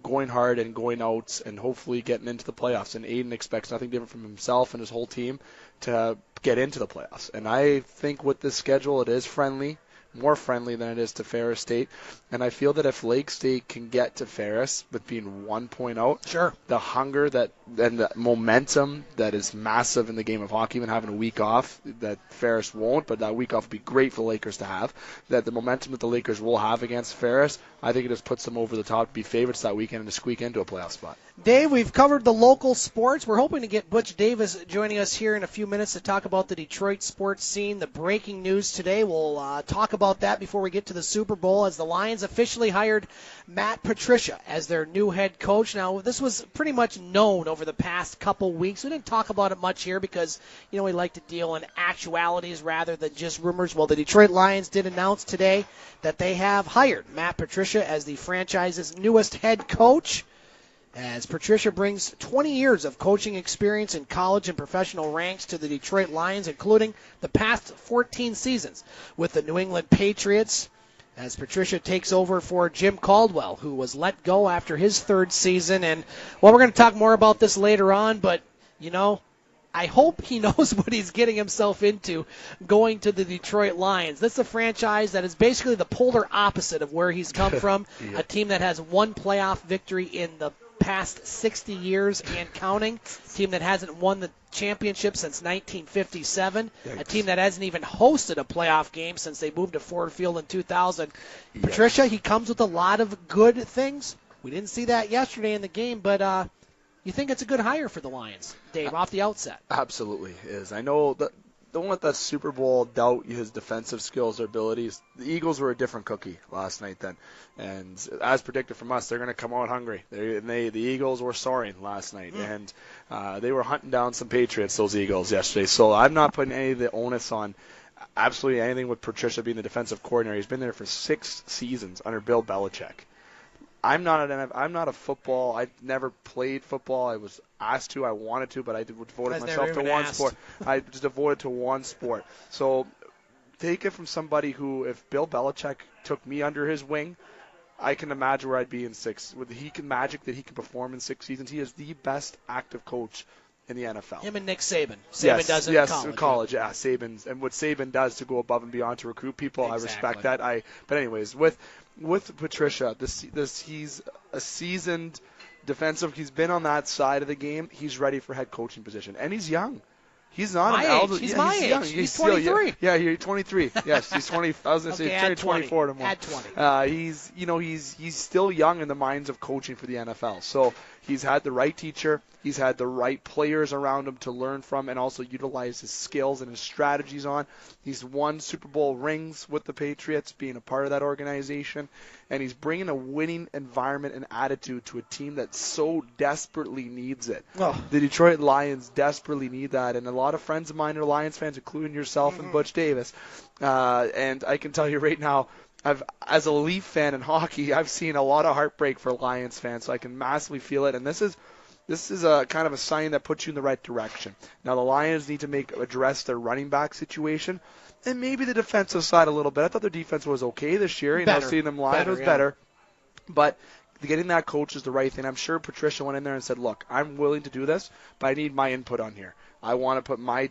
going hard and going out and hopefully getting into the playoffs. And Aiden expects nothing different from himself and his whole team to get into the playoffs. And I think with this schedule, it is friendly. More friendly than it is to Ferris State. And I feel that if Lake State can get to Ferris with being 1 point out, sure, the hunger and the momentum that is massive in the game of hockey, even having a week off that Ferris won't, but that week off would be great for the Lakers to have, that the momentum that the Lakers will have against Ferris, I think it just puts them over the top to be favorites that weekend and to squeak into a playoff spot. Dave, we've covered the local sports. We're hoping to get Butch Davis joining us here in a few minutes to talk about the Detroit sports scene, the breaking news today. We'll talk about that before we get to the Super Bowl, as the Lions officially hired Matt Patricia as their new head coach. Now, this was pretty much known over the past couple weeks. We didn't talk about it much here because, we like to deal in actualities rather than just rumors. Well, the Detroit Lions did announce today that they have hired Matt Patricia as the franchise's newest head coach, as Patricia brings 20 years of coaching experience in college and professional ranks to the Detroit Lions, including the past 14 seasons with the New England Patriots, as Patricia takes over for Jim Caldwell, who was let go after his third season. And, we're going to talk more about this later on, but, I hope he knows what he's getting himself into going to the Detroit Lions. This is a franchise that is basically the polar opposite of where he's come from, a team that has one playoff victory in the past 60 years and counting, a team that hasn't won the championship since 1957, a team that hasn't even hosted a playoff game since they moved to Ford Field in 2000. Patricia, he comes with a lot of good things. We didn't see that yesterday in the game, but you think it's a good hire for the Lions, Dave, off the outset? Absolutely is. I know that don't let that Super Bowl doubt his defensive skills or abilities. The Eagles were a different cookie last night then. And as predicted from us, they're going to come out hungry. The Eagles were soaring last night. And they were hunting down some Patriots, those Eagles, yesterday. So I'm not putting any of the onus on absolutely anything with Patricia being the defensive coordinator. He's been there for 6 seasons under Bill Belichick. I'm not a football. I never played football. I was asked to. I wanted to, but I devoted myself to one sport. I just devoted to one sport. So take it from somebody who, if Bill Belichick took me under his wing, I can imagine where I'd be in 6. With the magic that he can perform in 6 seasons, he is the best active coach in the NFL. Him and Nick Saban. Saban does it in college. In college, yeah. Saban's, and what Saban does to go above and beyond to recruit people, exactly. I respect that. But anyways, with Patricia, he's a seasoned defensive. He's been on that side of the game. He's ready for head coaching position, and he's young. He's not my an elder. He's my age. Young. He's 23. Yeah, you're 23. Yes, he's 20. I was going to say he's turning 24 tomorrow. Add 20. He's still young in the minds of coaching for the NFL. So he's had the right teacher. He's had the right players around him to learn from and also utilize his skills and his strategies on. He's won Super Bowl rings with the Patriots, being a part of that organization. And he's bringing a winning environment and attitude to a team that so desperately needs it. Oh. The Detroit Lions desperately need that. And a lot of friends of mine are Lions fans, including yourself and Butch Davis. And I can tell you right now, as a Leaf fan in hockey, I've seen a lot of heartbreak for Lions fans, so I can massively feel it. And this is a kind of a sign that puts you in the right direction. Now the Lions need to address their running back situation and maybe the defensive side a little bit. I thought their defense was okay this year. Seeing them live was better. But getting that coach is the right thing. I'm sure Patricia went in there and said, look, I'm willing to do this, but I need my input on here. I want to put my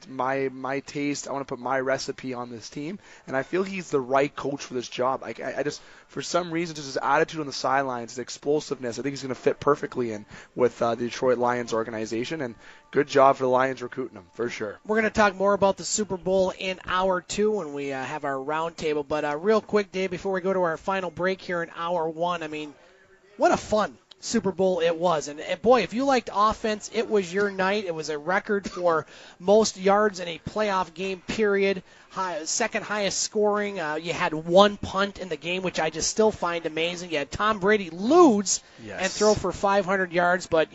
taste, I want to put my recipe on this team, and I feel he's the right coach for this job. I just, for some reason, just his attitude on the sidelines, his explosiveness, I think he's going to fit perfectly in with the Detroit Lions organization, and good job for the Lions recruiting him, for sure. We're going to talk more about the Super Bowl in hour 2 when we have our roundtable, but real quick, Dave, before we go to our final break here in hour 1, I mean, what a fun Super Bowl it was. And boy, if you liked offense, it was your night. It was a record for most yards in a playoff game, period. Second highest scoring. You had one punt in the game, which I just still find amazing. You had Tom Brady lose and throw for 500 yards. But,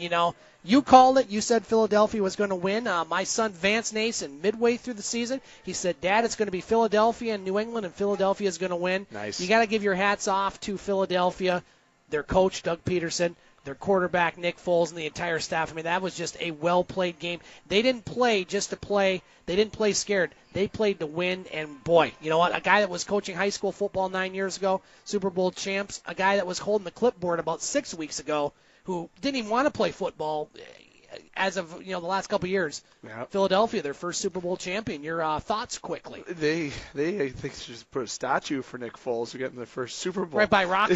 you called it. You said Philadelphia was going to win. My son Vance Nason, midway through the season, he said, Dad, it's going to be Philadelphia and New England, and Philadelphia is going to win. Nice. You got to give your hats off to Philadelphia. Their coach, Doug Peterson, their quarterback, Nick Foles, and the entire staff. I mean, that was just a well-played game. They didn't play just to play. They didn't play scared. They played to win, and boy, you know what? A guy that was coaching high school football 9 years ago, Super Bowl champs, a guy that was holding the clipboard about 6 weeks ago who didn't even want to play football as of the last couple of years. Yep. Philadelphia, their first Super Bowl champion. Your thoughts quickly? They I think should put a statue for Nick Foles for getting the first Super Bowl. Right by Rocky.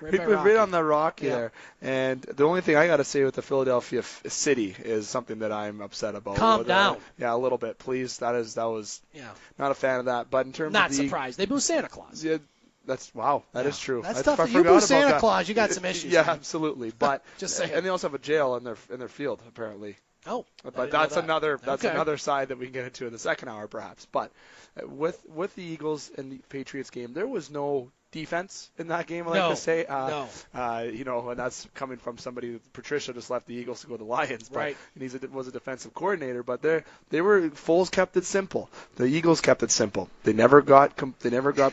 Right on the Rocky there. And the only thing I got to say with the Philadelphia city is something that I'm upset about. Calm down. Yeah, a little bit, please. That was not a fan of that. But in terms not of the surprised. They boo Santa Claus. Yeah. That is true. That's tough. If you boo Santa Claus, you got some issues. Yeah, man. Absolutely. But just saying. And they also have a jail in their field apparently. Oh, but that's another side that we can get into in the second hour perhaps. But with the Eagles and the Patriots game, there was no defense in that game, I like to say. And that's coming from somebody. Patricia just left the Eagles to go to the Lions, but, and he was a defensive coordinator. But Foles kept it simple. The Eagles kept it simple. They never got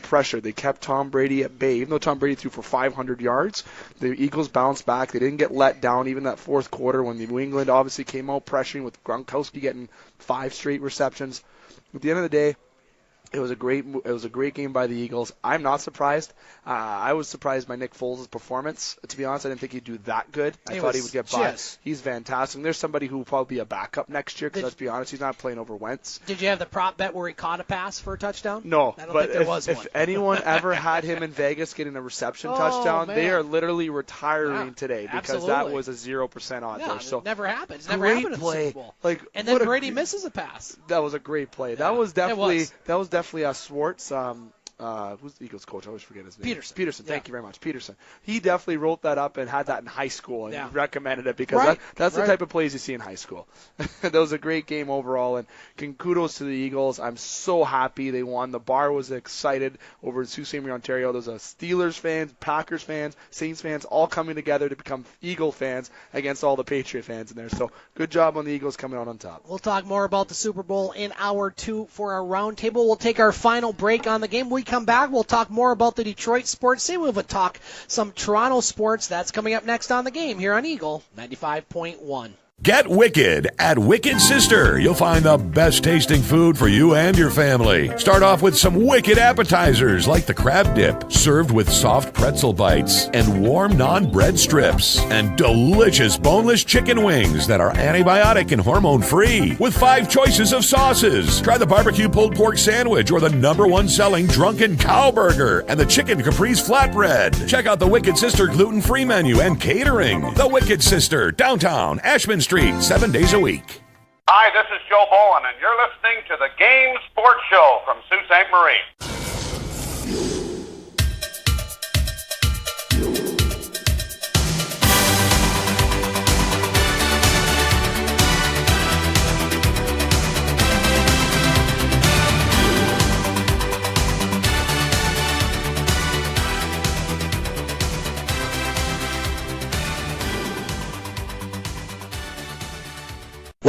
pressure. They kept Tom Brady at bay. Even though Tom Brady threw for 500 yards, the Eagles bounced back. They didn't get let down even that fourth quarter when New England obviously came out pressuring with Gronkowski getting 5 straight receptions. At the end of the day, it was a great game by the Eagles. I'm not surprised. I was surprised by Nick Foles' performance. To be honest, I didn't think he'd do that good. I thought he would get by. He's fantastic. There's somebody who will probably be a backup next year because, let's be honest, he's not playing over Wentz. Did you have the prop bet where he caught a pass for a touchdown? No, I don't think there was one. If anyone ever had him in Vegas getting a reception touchdown, they are literally retiring today because that was a 0% odds. Yeah, So it never happened. It's never happened in the Super Bowl. And then Brady misses a pass. That was a great play. Yeah, that was definitely Swartz. Who's the Eagles coach? I always forget his name. Peterson. Thank you very much. Peterson. He definitely wrote that up and had that in high school and recommended it because that's the type of plays you see in high school. That was a great game overall, and kudos to the Eagles. I'm so happy they won. The bar was excited over in Sault Ste. Marie, Ontario. There's Steelers fans, Packers fans, Saints fans all coming together to become Eagle fans against all the Patriot fans in there. So good job on the Eagles coming out on top. We'll talk more about the Super Bowl in hour 2 for our roundtable. We'll take our final break on the game. We come back, we'll talk more about the Detroit sports scene. We'll talk some Toronto sports. That's coming up next on the game here on Eagle 95.1. Get wicked at Wicked Sister. You'll find the best tasting food for you and your family. Start off with some wicked appetizers like the crab dip, served with soft pretzel bites and warm non-bread strips, and delicious boneless chicken wings that are antibiotic and hormone-free with 5 choices of sauces. Try the barbecue pulled pork sandwich or the #1 selling drunken cow burger and the chicken caprese flatbread. Check out the Wicked Sister gluten-free menu and catering. The Wicked Sister, downtown Ashman Street, 7 days a week. Hi, this is Joe Bowen, and you're listening to the Game Sports Show from Sault Ste. Marie.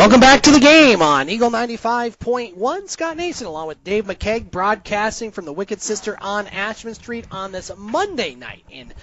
Welcome back to the game on Eagle 95.1. Scott Nason along with Dave McCaig broadcasting from the Wicked Sister on Ashman Street on this Monday night in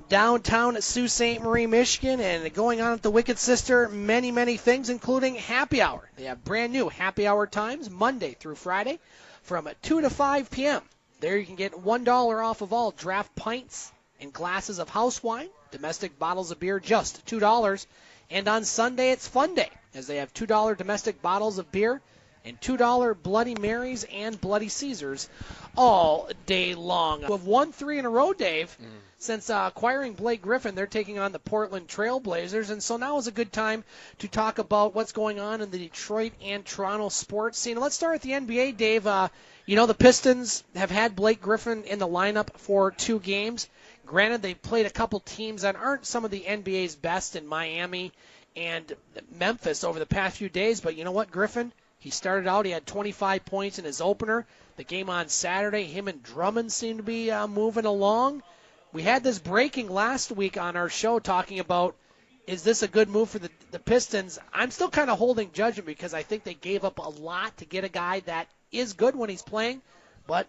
downtown Sault Ste. Marie, Michigan. And going on at the Wicked Sister, many, many things, including happy hour. They have brand new happy hour times Monday through Friday from 2 to 5 p.m. There you can get $1 off of all draft pints and glasses of house wine, domestic bottles of beer, just $2. And on Sunday, it's Fun Day, as they have $2 domestic bottles of beer and $2 Bloody Marys and Bloody Caesars all day long. We've won 3 in a row, Dave, since acquiring Blake Griffin. They're taking on the Portland Trail Blazers, and so now is a good time to talk about what's going on in the Detroit and Toronto sports scene. Let's start with the NBA, Dave. The Pistons have had Blake Griffin in the lineup for 2 games. Granted, they played a couple teams that aren't some of the NBA's best in Miami and Memphis over the past few days, but you know what, Griffin? He started out, he had 25 points in his opener. The game on Saturday, him and Drummond seem to be moving along. We had this breaking last week on our show talking about, is this a good move for the Pistons? I'm still kind of holding judgment because I think they gave up a lot to get a guy that is good when he's playing, but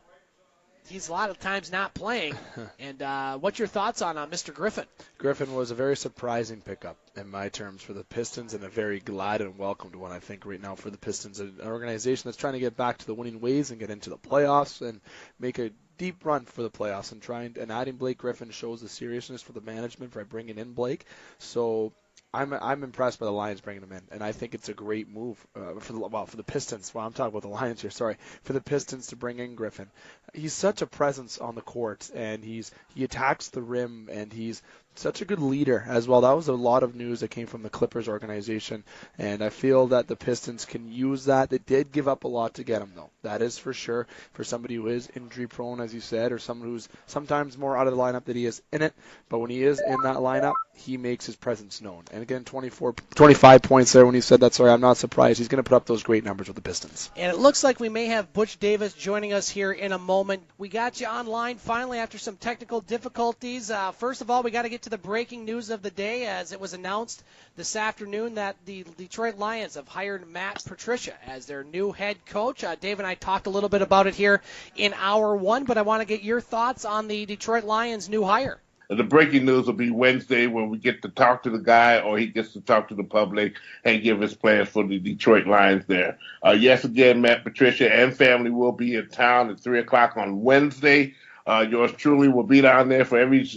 he's a lot of times not playing. And what's your thoughts on Mr. Griffin? Griffin was a very surprising pickup in my terms for the Pistons, and a very glad and welcomed one, I think, right now for the Pistons, an organization that's trying to get back to the winning ways and get into the playoffs and make a deep run for the playoffs. And adding Blake Griffin shows the seriousness for the management by bringing in Blake. So I'm impressed by the Lions bringing him in, and I think it's a great move for the Pistons. Well, I'm talking about the Lions here. Sorry, for the Pistons to bring in Griffin. He's such a presence on the court, and he attacks the rim, and he's such a good leader as well. That was a lot of news that came from the Clippers organization, and I feel that the Pistons can use that. They did give up a lot to get him, though. That is for sure, for somebody who is injury-prone, as you said, or someone who's sometimes more out of the lineup than he is in it. But when he is in that lineup, he makes his presence known. And again, 25 points there when he said that. Sorry, I'm not surprised. He's going to put up those great numbers with the Pistons. And it looks like we may have Butch Davis joining us here in a moment. We got you online finally after some technical difficulties. First of all, we got to get to the breaking news of the day, as it was announced this afternoon that the Detroit Lions have hired Matt Patricia as their new head coach. Dave and I talked a little bit about it here in hour 1, but I want to get your thoughts on the Detroit Lions' new hire. The breaking news will be Wednesday when we get to talk to the guy, or he gets to talk to the public and give his plans for the Detroit Lions there. Yes, again, Matt Patricia and family will be in town at 3 o'clock on Wednesday. Yours truly will be down there for every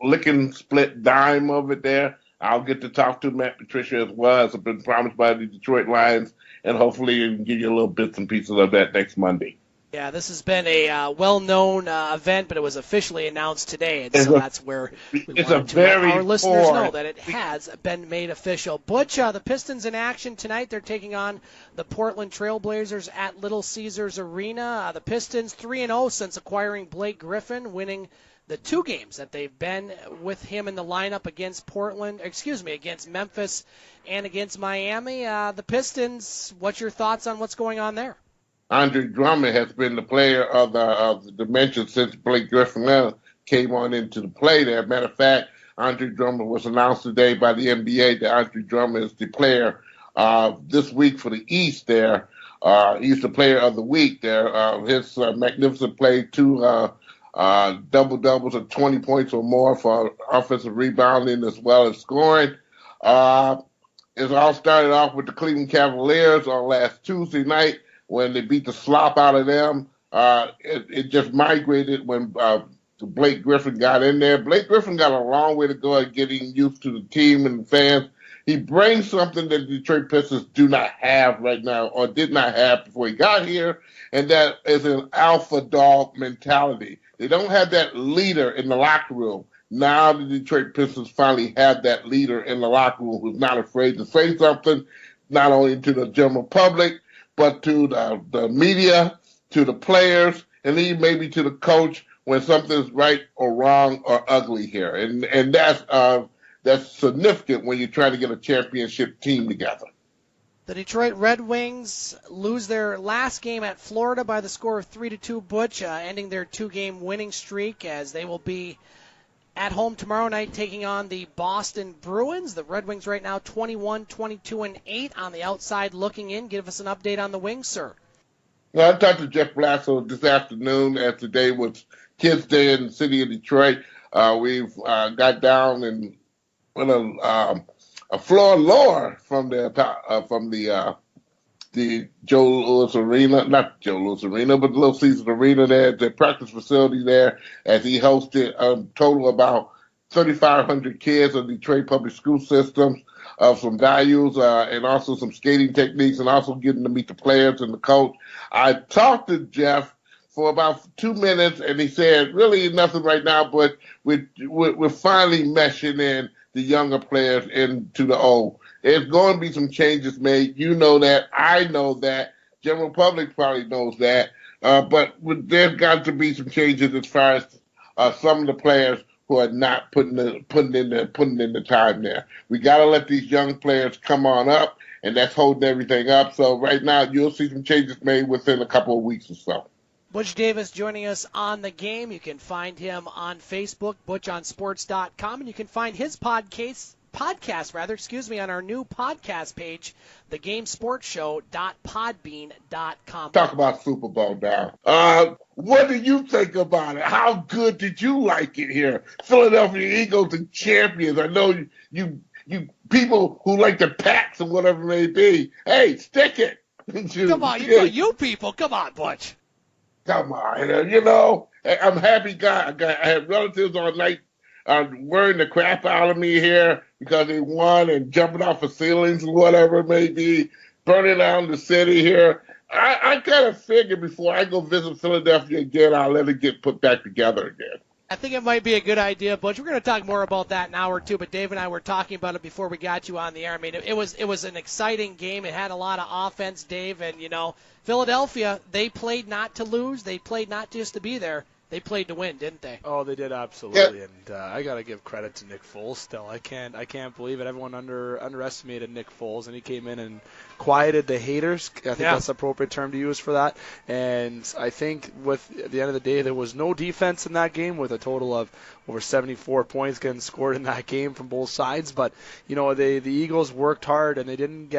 licking split dime of it there. I'll get to talk to Matt Patricia as well, as I've been promised by the Detroit Lions, and hopefully we can give you a little bits and pieces of that next Monday. Yeah, this has been a well-known event, but it was officially announced today, and so that's where we wanted to let our listeners know that it has been made official. Butch, the Pistons in action tonight. They're taking on the Portland Trail Blazers at Little Caesars Arena. The Pistons 3-0 since acquiring Blake Griffin, winning the 2 games that they've been with him in the lineup against against Memphis and against Miami. The Pistons, what's your thoughts on what's going on there? Andre Drummond has been the player of the dimension since Blake Griffin came on into the play there. Matter of fact, Andre Drummond was announced today by the NBA that Andre Drummond is the player this week for the East there. He's the player of the week there. His magnificent play, 2 double-doubles of 20 points or more for offensive rebounding as well as scoring. It all started off with the Cleveland Cavaliers on last Tuesday night when they beat the slop out of them. It just migrated when Blake Griffin got in there. Blake Griffin got a long way to go at getting used to the team and the fans. He brings something that the Detroit Pistons do not have right now, or did not have before he got here, and that is an alpha dog mentality. They don't have that leader in the locker room. Now the Detroit Pistons finally have that leader in the locker room who's not afraid to say something, not only to the general public, but to the media, to the players, and even maybe to the coach when something's right or wrong or ugly here. And that's significant when you're trying to get a championship team together. The Detroit Red Wings lose their last game at Florida by the score of 3-2, Butch, ending their 2-game winning streak, as they will be at home tomorrow night taking on the Boston Bruins. The Red Wings right now 21-22-8 on the outside looking in. Give us an update on the Wings, sir. Well, I talked to Jeff Blasco this afternoon, as today was Kids Day in the city of Detroit. We've got down and put a floor lower from the Joe Louis Arena, not Joe Louis Arena, but the Little Caesars Arena there, the practice facility there, as he hosted a total about 3,500 kids of Detroit public school systems, of some values and also some skating techniques, and also getting to meet the players and the coach. I talked to Jeff for about 2 minutes, and he said, really nothing right now, but we're finally meshing in the younger players into the old. There's going to be some changes made. You know that. I know that. General public probably knows that. But there's got to be some changes as far as some of the players who are not putting in the time there. We got to let these young players come on up, and that's holding everything up. So right now, you'll see some changes made within a couple of weeks or so. Butch Davis joining us on the game. You can find him on Facebook, butchonsports.com, and you can find his podcast, on our new podcast page, thegamesportshow.podbean.com. Talk about Super Bowl now. What do you think about it? How good did you like it here? Philadelphia Eagles and champions. I know you people who like the Pats and whatever it may be. Hey, stick it. Come on, you people. Come on, Butch. Come on. You know, I'm a happy guy. I have relatives all night wearing the crap out of me here because they won and jumping off of ceilings and whatever it may be, burning down the city here. I kind of figured before I go visit Philadelphia again, I'll let it get put back together again. I think it might be a good idea, Butch. We're going to talk more about that in an hour or two, but Dave and I were talking about it before we got you on the air. I mean, it was an exciting game. It had a lot of offense, Dave, and, you know, Philadelphia, they played not to lose. They played not just to be there. They played to win, didn't they? Oh, they did, absolutely. Yep. And I got to give credit to Nick Foles still. I can't believe it. Everyone underestimated Nick Foles, and he came in and quieted the haters. I think that's the appropriate term to use for that. And I think at the end of the day, there was no defense in that game, with a total of over 74 points getting scored in that game from both sides. But, you know, the Eagles worked hard, and they didn't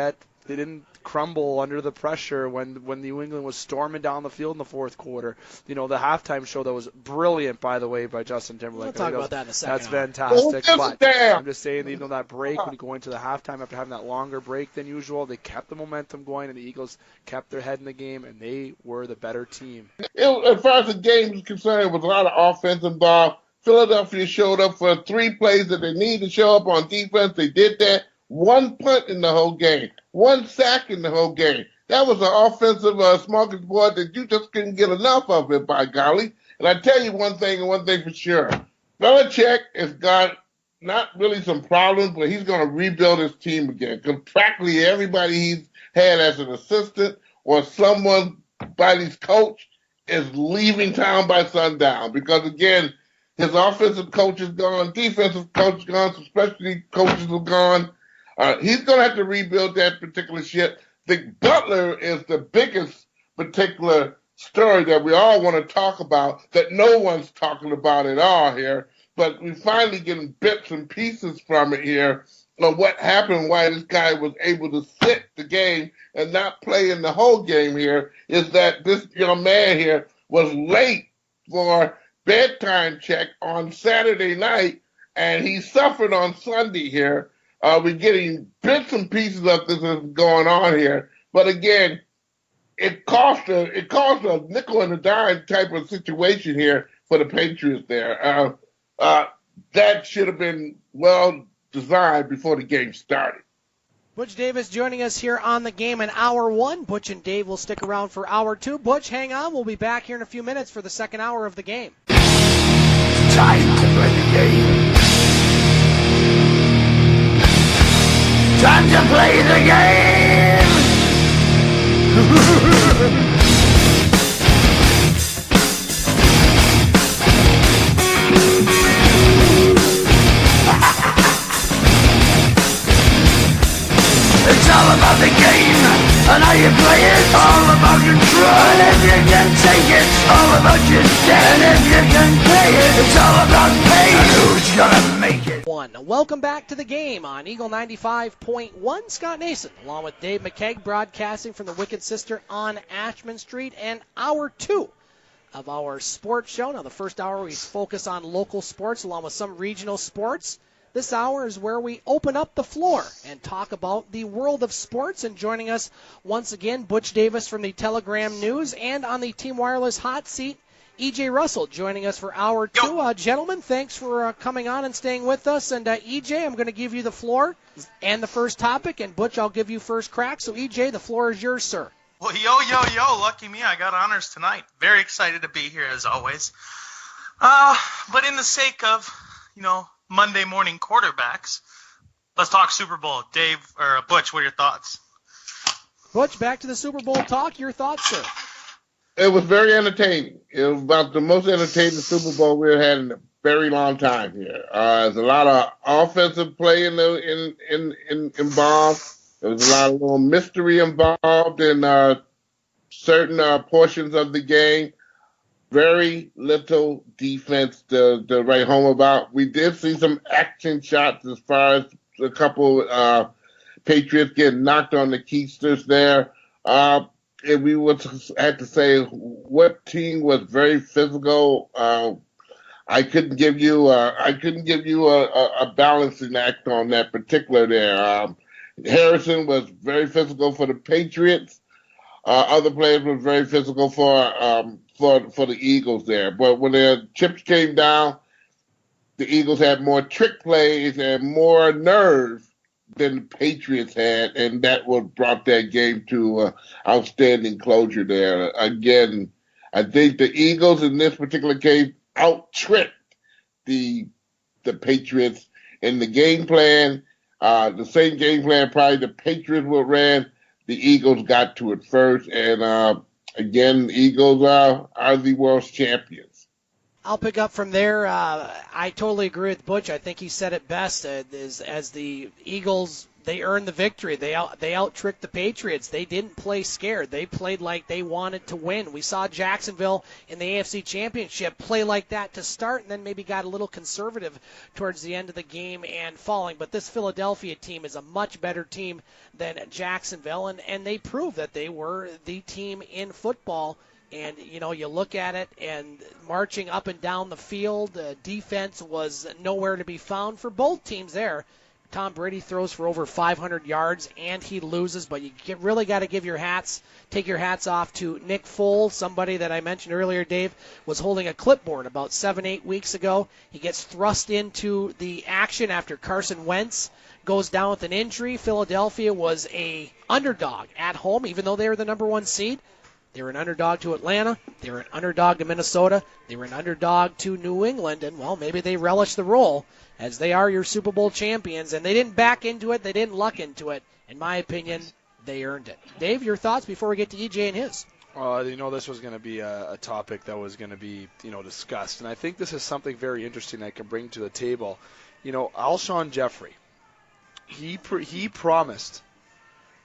crumble under the pressure when New England was storming down the field in the fourth quarter. You know, the halftime show that was brilliant, by the way, by Justin Timberlake. We'll talk about that in a second. That's fantastic. But I'm just saying, even though that break, when you go into the halftime after having that longer break than usual, they kept the momentum going, and the Eagles kept their head in the game, and they were the better team. As far as the game is concerned, there was a lot of offense involved. Philadelphia showed up for 3 plays that they needed to show up on defense. They did that. 1 punt in the whole game. 1 sack in the whole game. That was an offensive smorgasbord that you just couldn't get enough of it, by golly. And I tell you one thing for sure. Belichick has got not really some problems, but he's going to rebuild his team again. Because practically everybody he's had as an assistant or someone by his coach is leaving town by sundown. Because, again, his offensive coach is gone, defensive coach is gone, some specialty coaches are gone. He's going to have to rebuild that particular shit. The Butler is the biggest particular story that we all want to talk about that no one's talking about at all here. But we're finally getting bits and pieces from it here of what happened, why this guy was able to sit the game and not play in the whole game here, is that this young man here was late for bedtime check on Saturday night, and he suffered on Sunday here. We're getting bits and pieces of this is going on here. But again, it cost a nickel and a dime type of situation here for the Patriots there. That should have been well designed before the game started. Butch Davis joining us here on the game in hour 1. Butch and Dave will stick around for hour 2. Butch, hang on. We'll be back here in a few minutes for the second hour of the game. Time to play the game. Time to play the game! It's all about the game and how you play it. All about control. And if you can take it, it's all about your debt. And if you can pay it, it's all about pay. Who's gonna make it? Welcome back to the game on Eagle 95.1. Scott Nason, along with Dave McCaig, broadcasting from the Wicked Sister on Ashman Street, and hour 2 of our sports show. Now, the first hour we focus on local sports along with some regional sports. This hour is where we open up the floor and talk about the world of sports. And joining us once again, Butch Davis from the Telegram News, and on the Team Wireless hot seat, EJ Russell joining us for hour 2. Gentlemen, thanks for coming on and staying with us. And EJ, I'm going to give you the floor and the first topic, and Butch, I'll give you first crack. So EJ, the floor is yours, sir. Well, yo, lucky me, I got honors tonight. Very excited to be here as always. But in the sake of, Monday morning quarterbacks, let's talk Super Bowl. Dave, or Butch, what are your thoughts? Butch, back to the Super Bowl talk. Your thoughts, sir? It was very entertaining. It was about the most entertaining Super Bowl we've had in a very long time here. There's a lot of offensive play involved. There was a lot of little mystery involved in certain portions of the game. Very little defense to write home about. We did see some action shots as far as a couple Patriots getting knocked on the keisters there. And we had to say what team was very physical. I couldn't give you a balancing act on that particular there. Harrison was very physical for the Patriots. Other players were very physical for the Eagles there. But when the chips came down, the Eagles had more trick plays and more nerve than the Patriots had, and that brought that game to outstanding closure there. Again, I think the Eagles in this particular case out-tricked the Patriots in the game plan. The same game plan probably the Patriots would ran. The Eagles got to it first, and again, the Eagles are the world's champions. I'll pick up from there. I totally agree with Butch. I think he said it best. As the Eagles, they earned the victory. They out-tricked the Patriots. They didn't play scared. They played like they wanted to win. We saw Jacksonville in the AFC Championship play like that to start, and then maybe got a little conservative towards the end of the game and falling. But this Philadelphia team is a much better team than Jacksonville, and they proved that they were the team in football. And, you look at it, and marching up and down the field, defense was nowhere to be found for both teams there. Tom Brady throws for over 500 yards, and he loses, but you really got to take your hats off to Nick Foles, somebody that I mentioned earlier, Dave, was holding a clipboard about 7-8 weeks ago. He gets thrust into the action after Carson Wentz goes down with an injury. Philadelphia was a underdog at home, even though they were the number 1 seed. They were an underdog to Atlanta. They were an underdog to Minnesota. They were an underdog to New England. And, well, maybe they relish the role as they are your Super Bowl champions. And they didn't back into it. They didn't luck into it. In my opinion, they earned it. Dave, your thoughts before we get to EJ and his? This was going to be a topic that was going to be, discussed. And I think this is something very interesting I can bring to the table. Alshon Jeffrey, he promised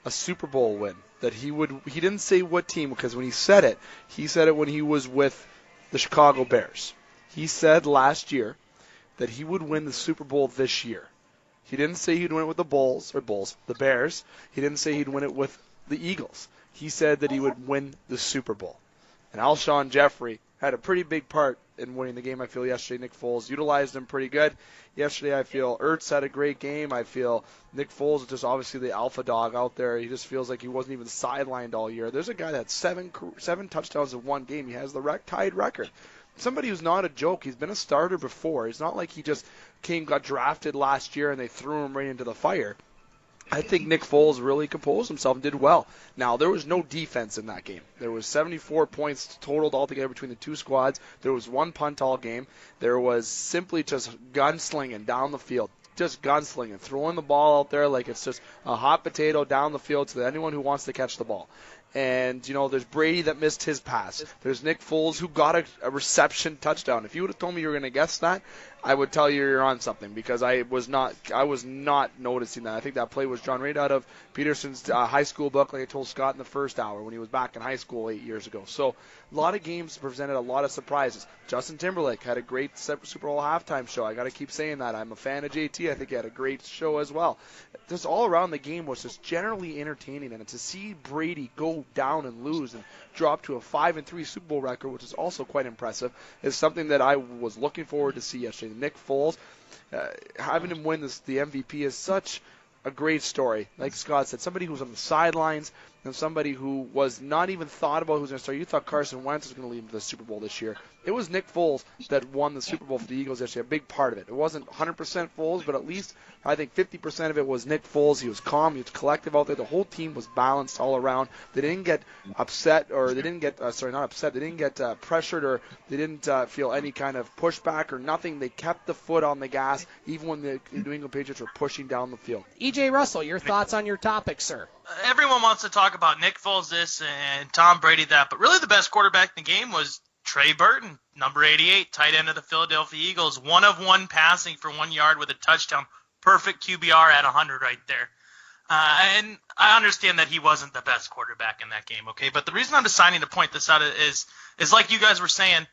a Super Bowl win. That he didn't say what team, because when he said it when he was with the Chicago Bears. He said last year that he would win the Super Bowl this year. He didn't say he'd win it with the Bears. He didn't say he'd win it with the Eagles. He said that he would win the Super Bowl. And Alshon Jeffrey had a pretty big part in winning the game, I feel, yesterday. Nick Foles utilized him pretty good. Yesterday, I feel Ertz had a great game. I feel Nick Foles is just obviously the alpha dog out there. He just feels like he wasn't even sidelined all year. There's a guy that had seven touchdowns in one game. He has the tied record. Somebody who's not a joke. He's been a starter before. It's not like he just got drafted last year and they threw him right into the fire. I think Nick Foles really composed himself and did well. Now, there was no defense in that game. There was 74 points totaled altogether between the two squads. There was one punt all game. There was simply just gunslinging down the field. Just gunslinging, throwing the ball out there like it's just a hot potato down the field to anyone who wants to catch the ball. And, there's Brady that missed his pass. There's Nick Foles who got a reception touchdown. If you would have told me you were going to guess that, I would tell you you're on something, because I was not noticing that. I think that play was drawn right out of Peterson's high school book, like I told Scott in the first hour when he was back in high school 8 years ago. So a lot of games presented a lot of surprises. Justin Timberlake had a great Super Bowl halftime show. I got to keep saying that. I'm a fan of JT. I think he had a great show as well. Just all around the game was just generally entertaining, and to see Brady go down and lose and drop to a 5-3 Super Bowl record, which is also quite impressive, is something that I was looking forward to see yesterday. Nick Foles, having him win the MVP is such a great story. Like Scott said, somebody who's on the sidelines and somebody who was not even thought about who's going to start. You thought Carson Wentz was going to lead the Super Bowl this year. It was Nick Foles that won the Super Bowl for the Eagles yesterday, a big part of it. It wasn't 100% Foles, but at least I think 50% of it was Nick Foles. He was calm, he was collective out there. The whole team was balanced all around. They didn't get upset, or they didn't get, not upset, they didn't get pressured, or they didn't feel any kind of pushback or nothing. They kept the foot on the gas, even when the New England Patriots were pushing down the field. E.J. Russell, your thoughts on your topic, sir? Everyone wants to talk about Nick Foles this and Tom Brady that, but really the best quarterback in the game was Trey Burton, number 88, tight end of the Philadelphia Eagles. 1 of 1 passing for 1 yard with a touchdown. Perfect QBR at 100 right there. And I understand that he wasn't the best quarterback in that game, okay? But the reason I'm deciding to point this out is like you guys were saying,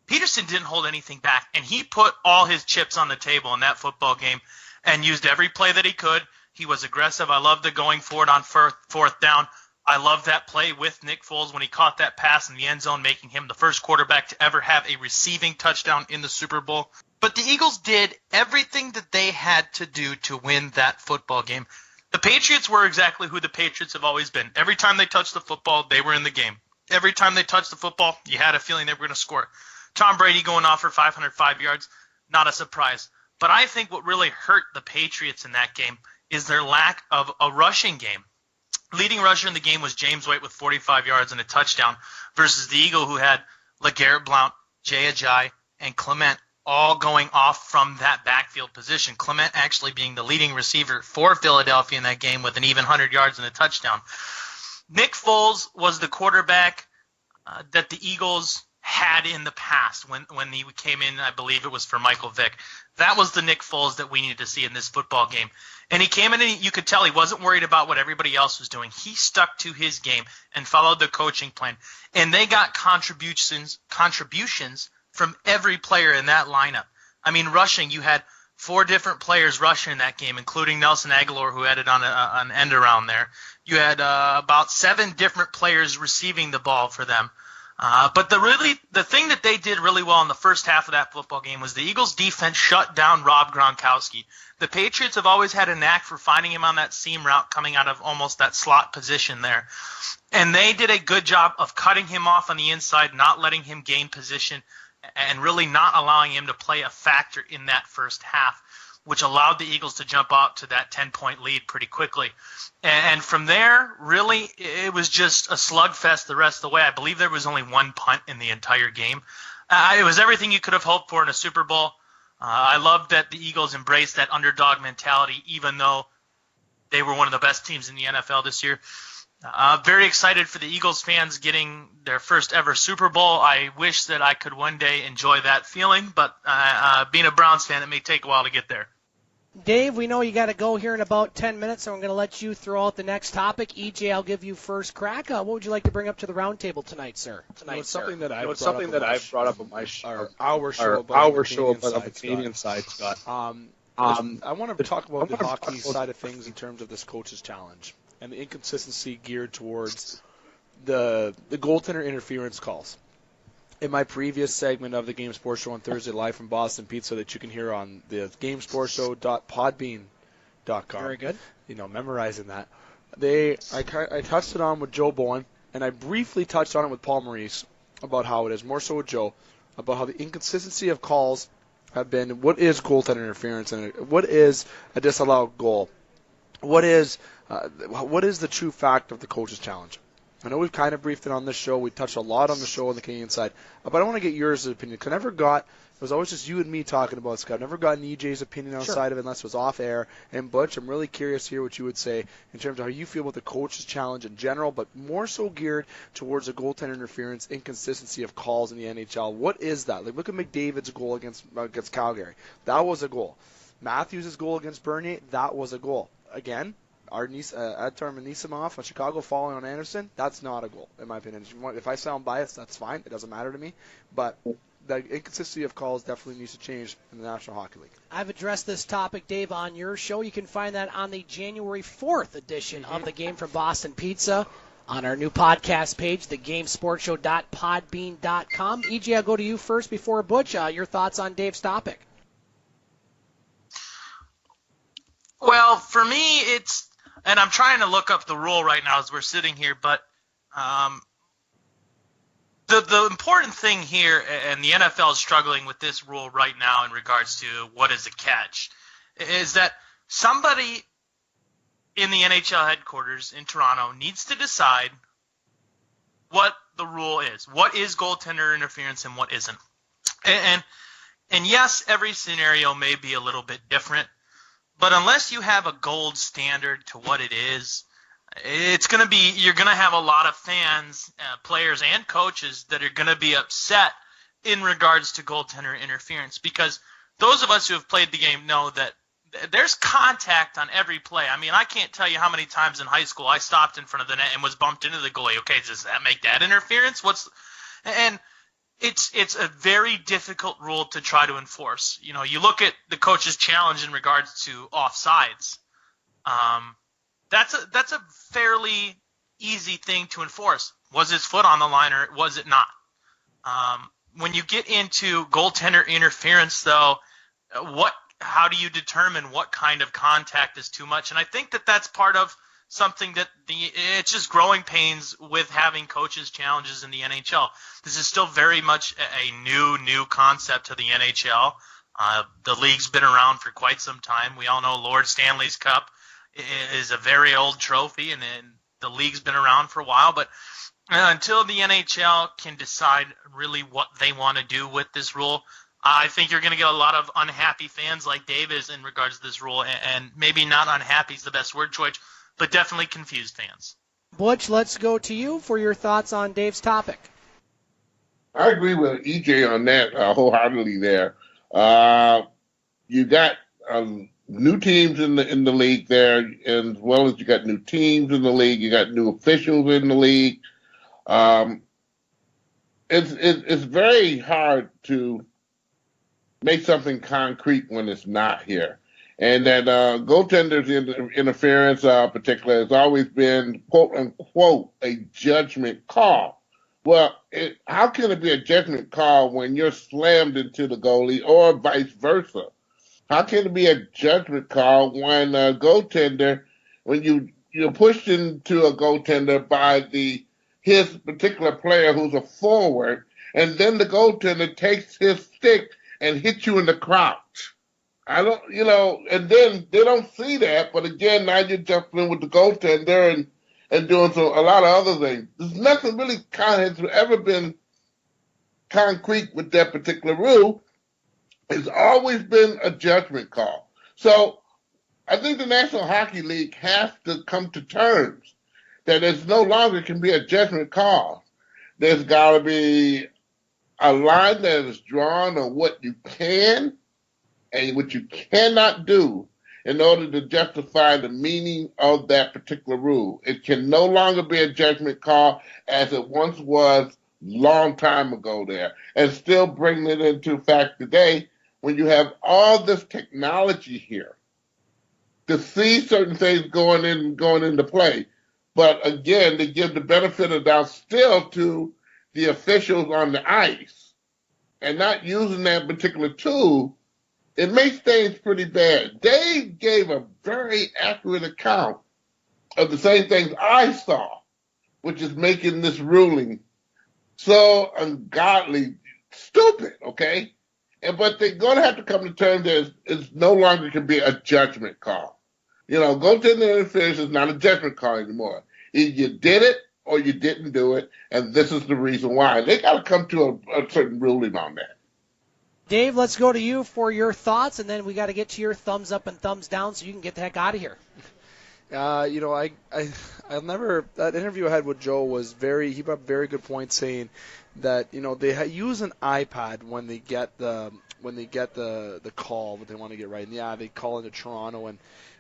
Peterson didn't hold anything back, and he put all his chips on the table in that football game and used every play that he could. He was aggressive. I love the going for it on fourth down. I love that play with Nick Foles when he caught that pass in the end zone, making him the first quarterback to ever have a receiving touchdown in the Super Bowl. But the Eagles did everything that they had to do to win that football game. The Patriots were exactly who the Patriots have always been. Every time they touched the football, they were in the game. Every time they touched the football, you had a feeling they were going to score. Tom Brady going off for 505 yards, not a surprise. But I think what really hurt the Patriots in that game is their lack of a rushing game. Leading rusher in the game was James White with 45 yards and a touchdown versus the Eagle, who had LeGarrette Blount, Jay Ajayi, and Clement all going off from that backfield position. Clement actually being the leading receiver for Philadelphia in that game with an even 100 yards and a touchdown. Nick Foles was the quarterback that the Eagles had in the past when he came in. I believe it was for Michael Vick. That was the Nick Foles that we needed to see in this football game. And he came in and you could tell he wasn't worried about what everybody else was doing. He stuck to his game and followed the coaching plan. And they got contributions from every player in that lineup. I mean, rushing, you had 4 different players rushing in that game, including Nelson Aguilar, who had it on an end around there. You had about 7 different players receiving the ball for them. But the thing that they did really well in the first half of that football game was the Eagles' defense shut down Rob Gronkowski. The Patriots have always had a knack for finding him on that seam route coming out of almost that slot position there. And they did a good job of cutting him off on the inside, not letting him gain position, and really not allowing him to play a factor in that first half, which allowed the Eagles to jump out to that 10-point lead pretty quickly. And from there, really, it was just a slugfest the rest of the way. I believe there was only 1 punt in the entire game. It was everything you could have hoped for in a Super Bowl. I love that the Eagles embraced that underdog mentality, even though they were one of the best teams in the NFL this year. Very excited for the Eagles fans getting their first ever Super Bowl. I wish that I could one day enjoy that feeling, but being a Browns fan, it may take a while to get there. Dave, we know you got to go here in about 10 minutes, so I'm going to let you throw out the next topic. EJ, I'll give you first crack. What would you like to bring up to the roundtable tonight, sir? It's something that I've brought up on our show about the Canadian side, Scott. I want to talk about the hockey side of things in terms of this coach's challenge and the inconsistency geared towards the goaltender interference calls. In my previous segment of the Game Sports Show on Thursday, live from Boston Pizza, that you can hear on the gamesportshow.podbean.com. Very good. Memorizing that. I touched it on with Joe Bowen, and I briefly touched on it with Paul Maurice about how it is, more so with Joe, about how the inconsistency of calls have been, what is goaltender interference, and what is a disallowed goal? What is the true fact of the coach's challenge? I know we've kind of briefed it on this show. We touched a lot on the show on the Canadian side. But I want to get yours opinion. It was always just you and me talking about Scott. I've never gotten EJ's opinion outside of it unless it was off air. And Butch, I'm really curious to hear what you would say in terms of how you feel about the coach's challenge in general, but more so geared towards the goaltender interference, inconsistency of calls in the NHL. What is that? Like, look at McDavid's goal against Calgary. That was a goal. Matthews' goal against Bernier, that was a goal. Again, Adtar Anisimov on Chicago falling on Anderson, that's not a goal, in my opinion. If I sound biased, that's fine. It doesn't matter to me. But the inconsistency of calls definitely needs to change in the National Hockey League. I've addressed this topic, Dave, on your show. You can find that on the January 4th edition of The Game from Boston Pizza on our new podcast page, thegamesportshow.podbean.com. EJ, I'll go to you first before Butch. Your thoughts on Dave's topic? Well, for me, and I'm trying to look up the rule right now as we're sitting here, but the important thing here, and the NFL is struggling with this rule right now in regards to what is a catch, is that somebody in the NHL headquarters in Toronto needs to decide what the rule is. What is goaltender interference and what isn't? And yes, every scenario may be a little bit different, but unless you have a gold standard to what it is, you're going to have a lot of fans, players, and coaches that are going to be upset in regards to goaltender interference, because those of us who have played the game know that there's contact on every play. I mean, I can't tell you how many times in high school I stopped in front of the net and was bumped into the goalie. Okay, does that make that interference? And it's a very difficult rule to try to enforce. You know, you look at the coach's challenge in regards to offsides. That's a fairly easy thing to enforce. Was his foot on the line or was it not? When you get into goaltender interference, though, how do you determine what kind of contact is too much? And I think that's part of something that it's just growing pains with having coaches' challenges in the NHL. This is still very much a new concept to the NHL. The league's been around for quite some time. We all know Lord Stanley's Cup is a very old trophy, and the league's been around for a while. But until the NHL can decide really what they want to do with this rule, I think you're going to get a lot of unhappy fans like Dave is in regards to this rule, and maybe not unhappy is the best word choice, but definitely confused fans. Butch, let's go to you for your thoughts on Dave's topic. I agree with EJ on that wholeheartedly there. You got new teams in the league there, as well as you got new teams in the league. You got new officials in the league. It's very hard to make something concrete when it's not here. And that goaltender's interference, particularly, has always been, quote unquote, a judgment call. Well, how can it be a judgment call when you're slammed into the goalie, or vice versa? How can it be a judgment call when a goaltender, when you're pushed into a goaltender by his particular player who's a forward, and then the goaltender takes his stick and hits you in the crouch? And then they don't see that, but again, now you're jumping in with the goaltender and doing a lot of other things. There's nothing really has ever been concrete with that particular rule. It's always been a judgment call. So I think the National Hockey League has to come to terms that it's no longer can be a judgment call. There's got to be a line that is drawn on what you can and what you cannot do in order to justify the meaning of that particular rule. It can no longer be a judgment call as it once was long time ago there. And still bringing it into fact today, when you have all this technology here to see certain things going into play. But again, to give the benefit of doubt still to the officials on the ice and not using that particular tool, it makes things pretty bad. Dave gave a very accurate account of the same things I saw, which is making this ruling so ungodly stupid, okay? But they're going to have to come to terms that it's no longer can be a judgment call. Goaltender interference is not a judgment call anymore. Either you did it or you didn't do it, and this is the reason why. They got to come to a certain ruling on that. Dave, let's go to you for your thoughts, and then we got to get to your thumbs up and thumbs down so you can get the heck out of here. I'll never. That interview I had with Joe was he brought up a very good point, saying that they use an iPad when they get the call that they want to get right. And yeah, they call into Toronto, and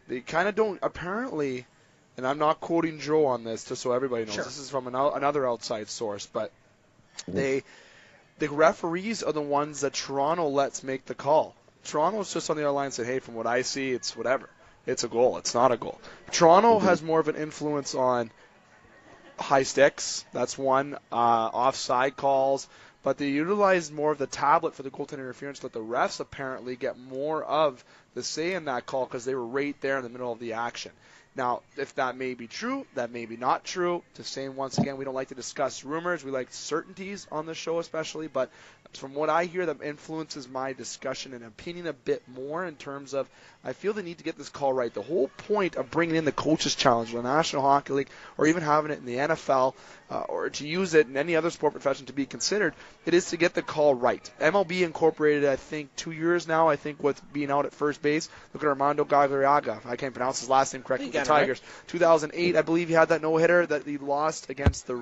they kind of don't apparently. And I'm not quoting Joe on this, just so everybody knows. Sure. This is from another outside source, but the referees are the ones that Toronto lets make the call. Toronto's just on the other line saying, hey, from what I see, it's whatever. It's a goal. It's not a goal. Toronto has more of an influence on high sticks. That's one. Offside calls. But they utilize more of the tablet for the goaltender interference, but the refs apparently get more of the say in that call because they were right there in the middle of the action. Now, if that may be true, that may be not true. To say once again, we don't like to discuss rumors. We like certainties on the show especially. But from what I hear, that influences my discussion and opinion a bit more in terms of I feel the need to get this call right. The whole point of bringing in the Coaches Challenge, the National Hockey League, or even having it in the NFL, or to use it in any other sport profession to be considered, it is to get the call right. MLB incorporated, I think, 2 years now, with being out at first base. Look at Armando Gagliaga. I can't pronounce his last name correctly. The Tigers. Right. 2008, I believe he had that no-hitter that he lost against the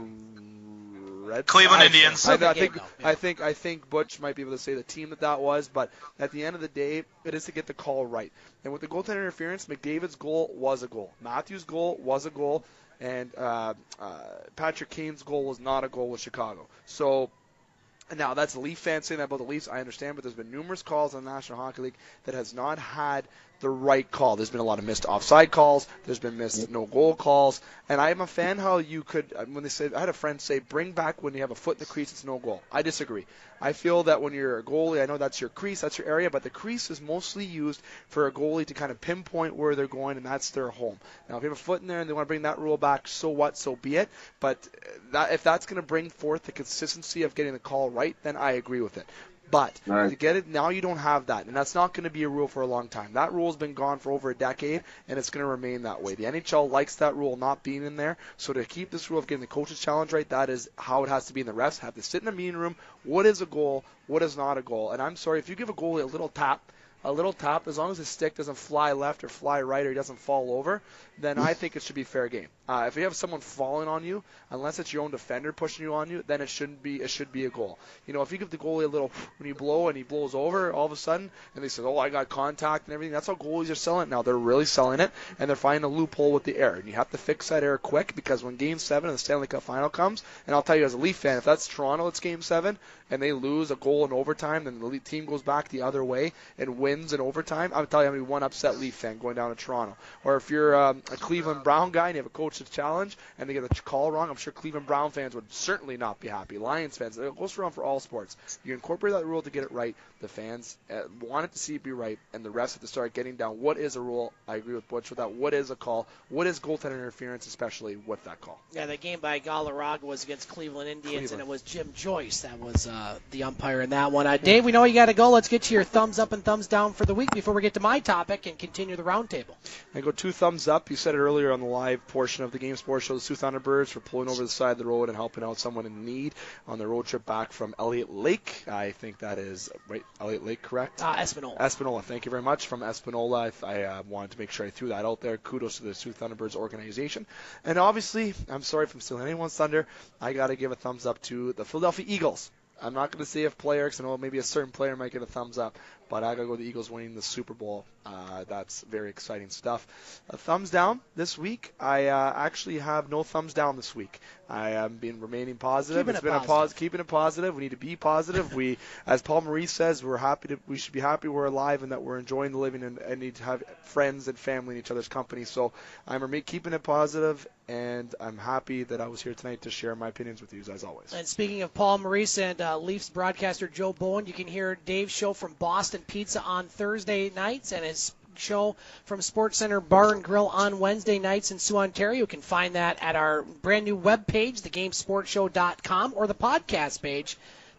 Cleveland Indians. I think Butch might be able to say the team that was, but at the end of the day, it is to get the call right. And with the goaltender interference, McDavid's goal was a goal. Matthews' goal was a goal. And Patrick Kane's goal was not a goal with Chicago. So now that's the Leaf fans saying that about the Leafs. I understand, but there's been numerous calls in the National Hockey League that has not had the right call. There's been a lot of missed offside calls. There's been missed no-goal calls. And I am a fan how you could, when they say, I had a friend say, bring back when you have a foot in the crease, it's no goal. I disagree. I feel that when you're a goalie, I know that's your crease, that's your area, but the crease is mostly used for a goalie to kind of pinpoint where they're going, and that's their home. Now, if you have a foot in there and they want to bring that rule back, so what, so be it. But if that's going to bring forth the consistency of getting the call right, then I agree with it. But to get it, now you don't have that, and that's not going to be a rule for a long time. That rule has been gone for over a decade, and it's going to remain that way. The NHL likes that rule not being in there, so to keep this rule of getting the Coaches Challenge right, that is how it has to be, in the refs have to sit in a meeting room. What is a goal? What is not a goal? And I'm sorry, if you give a goalie a little tap, as long as his stick doesn't fly left or fly right or he doesn't fall over, then I think it should be fair game. If you have someone falling on you, unless it's your own defender pushing you on you, then it should be a goal. If you give the goalie a little when you blow and he blows over all of a sudden, and they say, oh, I got contact and everything, that's how goalies are selling it now. They're really selling it, and they're finding a loophole with the error. And you have to fix that error quick, because when Game 7 of the Stanley Cup Final comes, and I'll tell you as a Leaf fan, if that's Toronto, it's Game 7, and they lose a goal in overtime, then the team goes back the other way and wins in overtime, I'm telling you, I'm going to be one upset Leaf fan going down to Toronto. Or if you're a Cleveland Brown guy and you have a Coach's Challenge and they get the call wrong, I'm sure Cleveland Brown fans would certainly not be happy. Lions fans, it goes around for all sports. You incorporate that rule to get it right. The fans want it to see it be right, and the refs have to start getting down what is a rule. I agree with Butch with that. What is a call? What is goaltender interference, especially with that call? Yeah, the game by Galarraga was against Cleveland Indians, and it was Jim Joyce that was the umpire in that one. Dave, we know you got to go. Let's get to your thumbs up and thumbs down for the week before we get to my topic and continue the roundtable. I go 2 thumbs up. You said it earlier on the live portion of the Game Sports Show. The Sioux Thunderbirds for pulling over the side of the road and helping out someone in need on their road trip back from Elliott Lake. I think that is right, Elliott Lake, correct? Espanola. Espanola. Thank you very much. From Espanola, I wanted to make sure I threw that out there. Kudos to the Sioux Thunderbirds organization. And obviously, I'm sorry if I'm stealing anyone's thunder, I got to give a thumbs up to the Philadelphia Eagles. I'm not going to say if player, because I know maybe a certain player might get a thumbs up, but I got to go with the Eagles winning the Super Bowl. That's very exciting stuff. A thumbs down this week. I actually have no thumbs down this week. I have been remaining positive. Keeping it positive. We need to be positive. We, as Paul Maurice says, we should be happy we're alive and that we're enjoying the living and need to have friends and family in each other's company. So I'm keeping it positive, and I'm happy that I was here tonight to share my opinions with you, as always. And speaking of Paul Maurice and Leafs broadcaster Joe Bowen, you can hear Dave's show from Boston Pizza on Thursday nights and his show from SportsCenter Bar and Grill on Wednesday nights in Sioux, Ontario. You can find that at our brand new webpage, thegamesportshow.com, or the podcast page,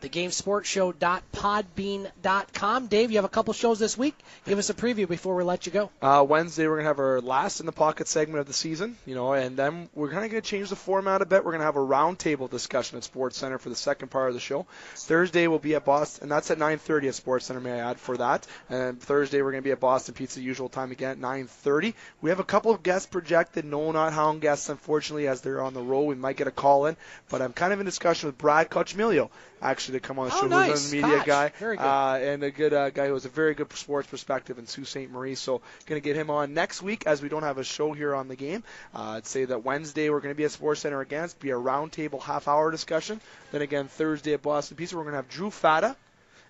thegamesportshow.podbean.com. Dave, you have a couple shows this week. Give us a preview before we let you go. Wednesday, we're going to have our last in the pocket segment of the season, and then we're kind of going to change the format a bit. We're going to have a roundtable discussion at Sports Center for the second part of the show. Thursday, we'll be at Boston, and that's at 9:30 at Sports Center, may I add, for that. And Thursday, we're going to be at Boston Pizza, usual time again at 9:30. We have a couple of guests projected, no not hound guests, unfortunately, as they're on the road. We might get a call in, but I'm kind of in discussion with Brad Kochmilio, actually, to come on the show. Nice. Who's a media Koch. guy, Very good. and a good guy who has a very good sports perspective in Sault Ste. Marie. So going to get him on next week, as we don't have a show here on the game. I'd say that Wednesday we're going to be at Sports Center again. It's be a roundtable half-hour discussion. Then again, Thursday at Boston Pizza, we're going to have Drew Fata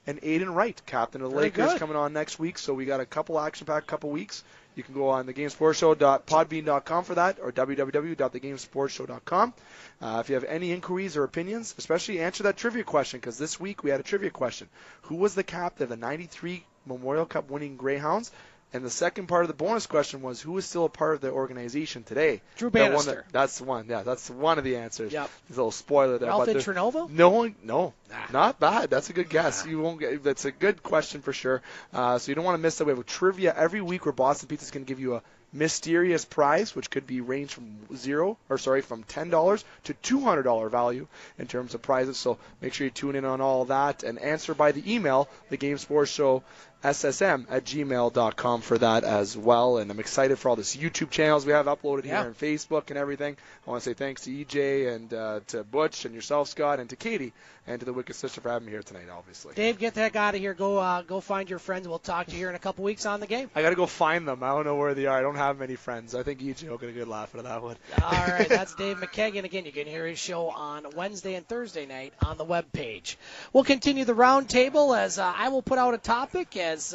and Aiden Wright, captain of the Lakers, coming on next week. So we got a couple action-packed couple weeks. You can go on thegamesportshow.podbean.com for that, or www.thegamesportshow.com. If you have any inquiries or opinions, especially answer that trivia question, because this week we had a trivia question. Who was the captain of the 93 Memorial Cup winning Greyhounds? And the second part of the bonus question was, who is still a part of the organization today? Drew Bannister. That's the one. Yeah, that's one of the answers. Yep. There's a little spoiler there. Ralph Intronovo? No, not bad. That's a good guess. You won't get. That's a good question for sure. So you don't want to miss that. We have a trivia every week where Boston Pizza is going to give you a mysterious prize, which could be range from from $10 to $200 value in terms of prizes. So make sure you tune in on all that and answer by the email, thegamesportsshowssm@gmail.com for that as well. And I'm excited for all this YouTube channels we have uploaded here on Facebook and everything. I want to say thanks to EJ and to Butch and yourself, Scott, and to Katie and to the Wicked Sister for having me here tonight, obviously. Dave, get the heck out of here. Go find your friends. We'll talk to you here in a couple weeks on the game. I got to go find them. I don't know where they are. I don't have many friends. I think EJ will get a good laugh out of that one. All right, that's Dave McCaig. And again, you can hear his show on Wednesday and Thursday night on the webpage. We'll continue the roundtable as I will put out a topic as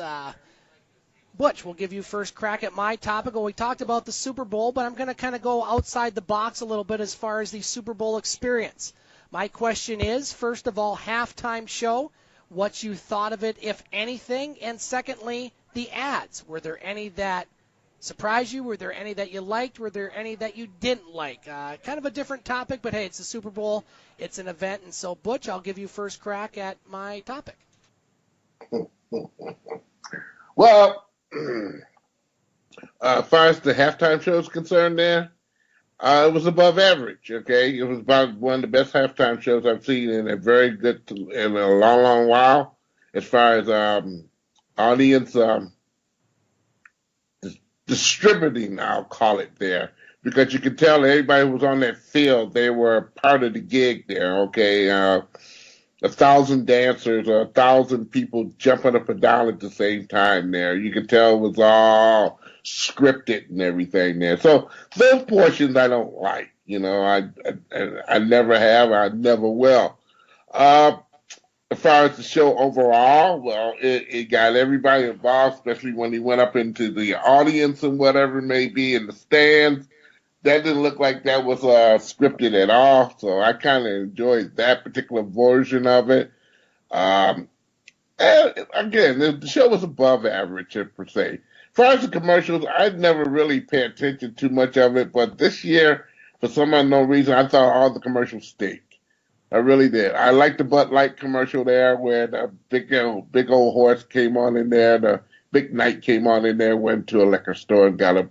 Butch will give you first crack at my topic. Well, we talked about the Super Bowl, but I'm going to kind of go outside the box a little bit as far as the Super Bowl experience. My question is, first of all, halftime show, what you thought of it, if anything, and secondly, the ads. Were there any that surprised you? Were there any that you liked? Were there any that you didn't like? Kind of a different topic, but hey, it's the Super Bowl. It's an event, and so, Butch, I'll give you first crack at my topic. Well, as far as the halftime show is concerned there, it was above average, okay? It was about one of the best halftime shows I've seen in a long, long while, as far as audience distributing, I'll call it there, because you could tell everybody who was on that field, they were part of the gig there, okay? 1,000 dancers or 1,000 people jumping up and down at the same time there. You could tell it was all scripted and everything there. So those portions I don't like. I never have. I never will. As far as the show overall, well, it got everybody involved, especially when he went up into the audience and whatever it may be in the stands. That didn't look like that was scripted at all, so I kind of enjoyed that particular version of it. And again, the show was above average, per se. As far as the commercials, I'd never really paid attention too much of it, but this year, for some unknown reason, I thought all the commercials stink. I really did. I liked the Bud Light commercial there where the big old horse came on in there, the big knight came on in there, went to a liquor store and got a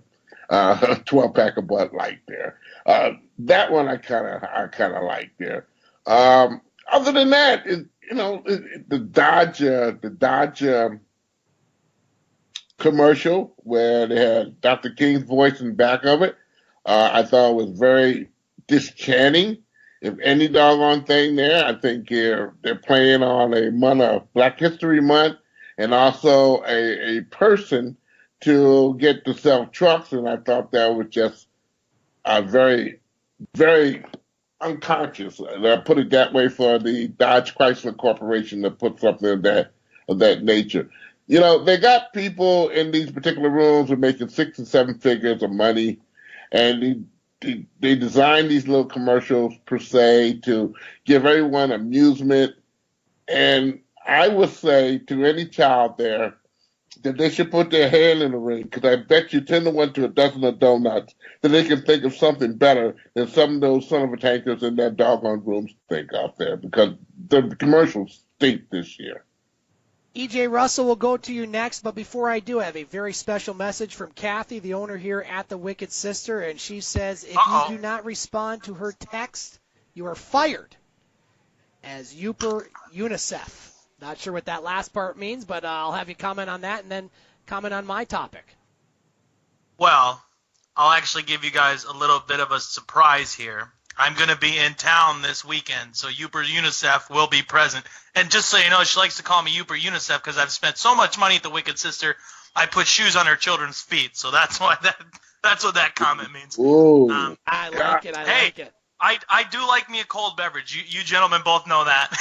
12-pack of Bud Light there. That one I kind of like there. Other than that, the Dodge commercial where they had Dr. King's voice in the back of it, I thought was very disenchanting. If any doggone thing there, I think they're playing on a month of Black History Month and also a person to get to sell trucks, and I thought that was just very, very unconscious. And I put it that way for the Dodge Chrysler Corporation to put something of that nature. They got people in these particular rooms who are making 6 and 7 figures of money, and they design these little commercials per se to give everyone amusement. And I would say to any child there, that they should put their hand in the ring, because I bet you 10-1 to a dozen of donuts that they can think of something better than some of those son of a tankers in their doggone rooms think out there, because the commercials stink this year. EJ Russell will go to you next, but before I do, I have a very special message from Kathy, the owner here at the Wicked Sister, and she says if you do not respond to her text, you are fired as Uper UNICEF. Not sure what that last part means, but I'll have you comment on that and then comment on my topic. Well, I'll actually give you guys a little bit of a surprise here. I'm going to be in town this weekend, so Uper UNICEF will be present. And just so you know, she likes to call me Uper UNICEF because I've spent so much money at the Wicked Sister, I put shoes on her children's feet. So that's why that's what that comment means. I like it. I like it. I do like me a cold beverage. You gentlemen both know that.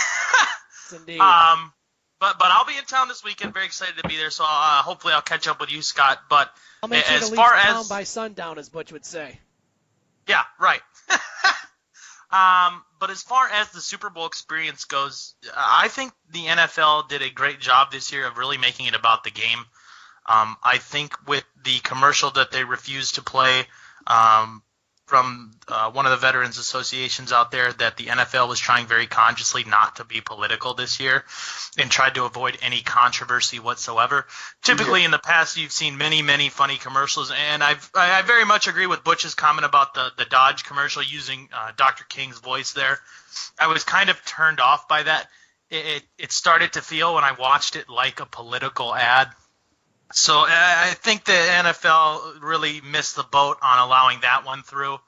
Indeed. But I'll be in town this weekend. Very excited to be there. So hopefully I'll catch up with you, Scott. But I'll make sure to leave town by sundown, as Butch would say. Yeah, right. But as far as the Super Bowl experience goes, I think the NFL did a great job this year of really making it about the game. I think with the commercial that they refused to play from one of the Veterans Associations out there, that the NFL was trying very consciously not to be political this year and tried to avoid any controversy whatsoever. Typically in the past, you've seen many, many funny commercials, and I very much agree with Butch's comment about the Dodge commercial using Dr. King's voice there. I was kind of turned off by that. It started to feel, when I watched it, like a political ad. So I think the NFL really missed the boat on allowing that one through.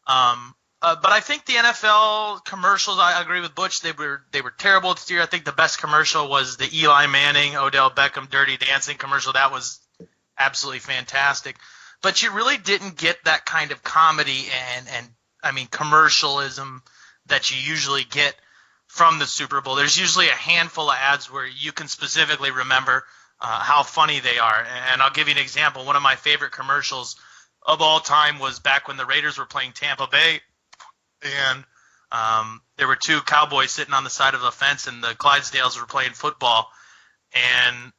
But I think the NFL commercials, I agree with Butch, they were terrible this year. I think the best commercial was the Eli Manning, Odell Beckham Dirty Dancing commercial. That was absolutely fantastic. But you really didn't get that kind of comedy and I mean commercialism that you usually get from the Super Bowl. There's usually a handful of ads where you can specifically remember how funny they are. And I'll give you an example. One of my favorite commercials of all time was back when the Raiders were playing Tampa Bay, and there were two cowboys sitting on the side of a fence, and the Clydesdales were playing football, and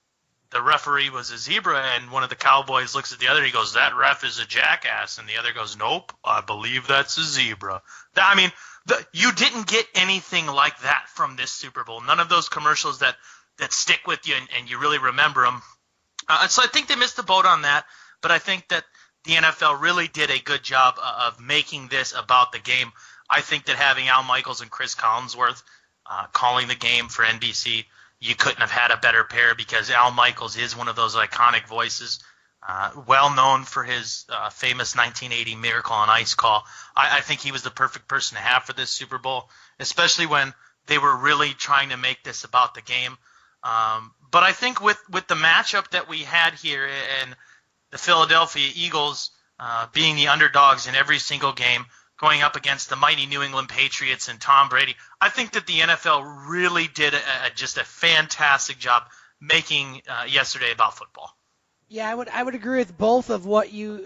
the referee was a zebra, and one of the cowboys looks at the other, and he goes, "That ref is a jackass," and the other goes, "Nope, I believe that's a zebra." I mean, you didn't get anything like that from this Super Bowl. None of those commercials that stick with you and you really remember them. So I think they missed the boat on that, but I think that the NFL really did a good job of making this about the game. I think that having Al Michaels and Chris Collinsworth calling the game for NBC, you couldn't have had a better pair, because Al Michaels is one of those iconic voices, well known for his famous 1980 Miracle on Ice call. I think he was the perfect person to have for this Super Bowl, especially when they were really trying to make this about the game. But I think with the matchup that we had here and the Philadelphia Eagles being the underdogs in every single game, going up against the mighty New England Patriots and Tom Brady, I think that the NFL really did just a fantastic job making yesterday about football. Yeah, I would agree with both of what you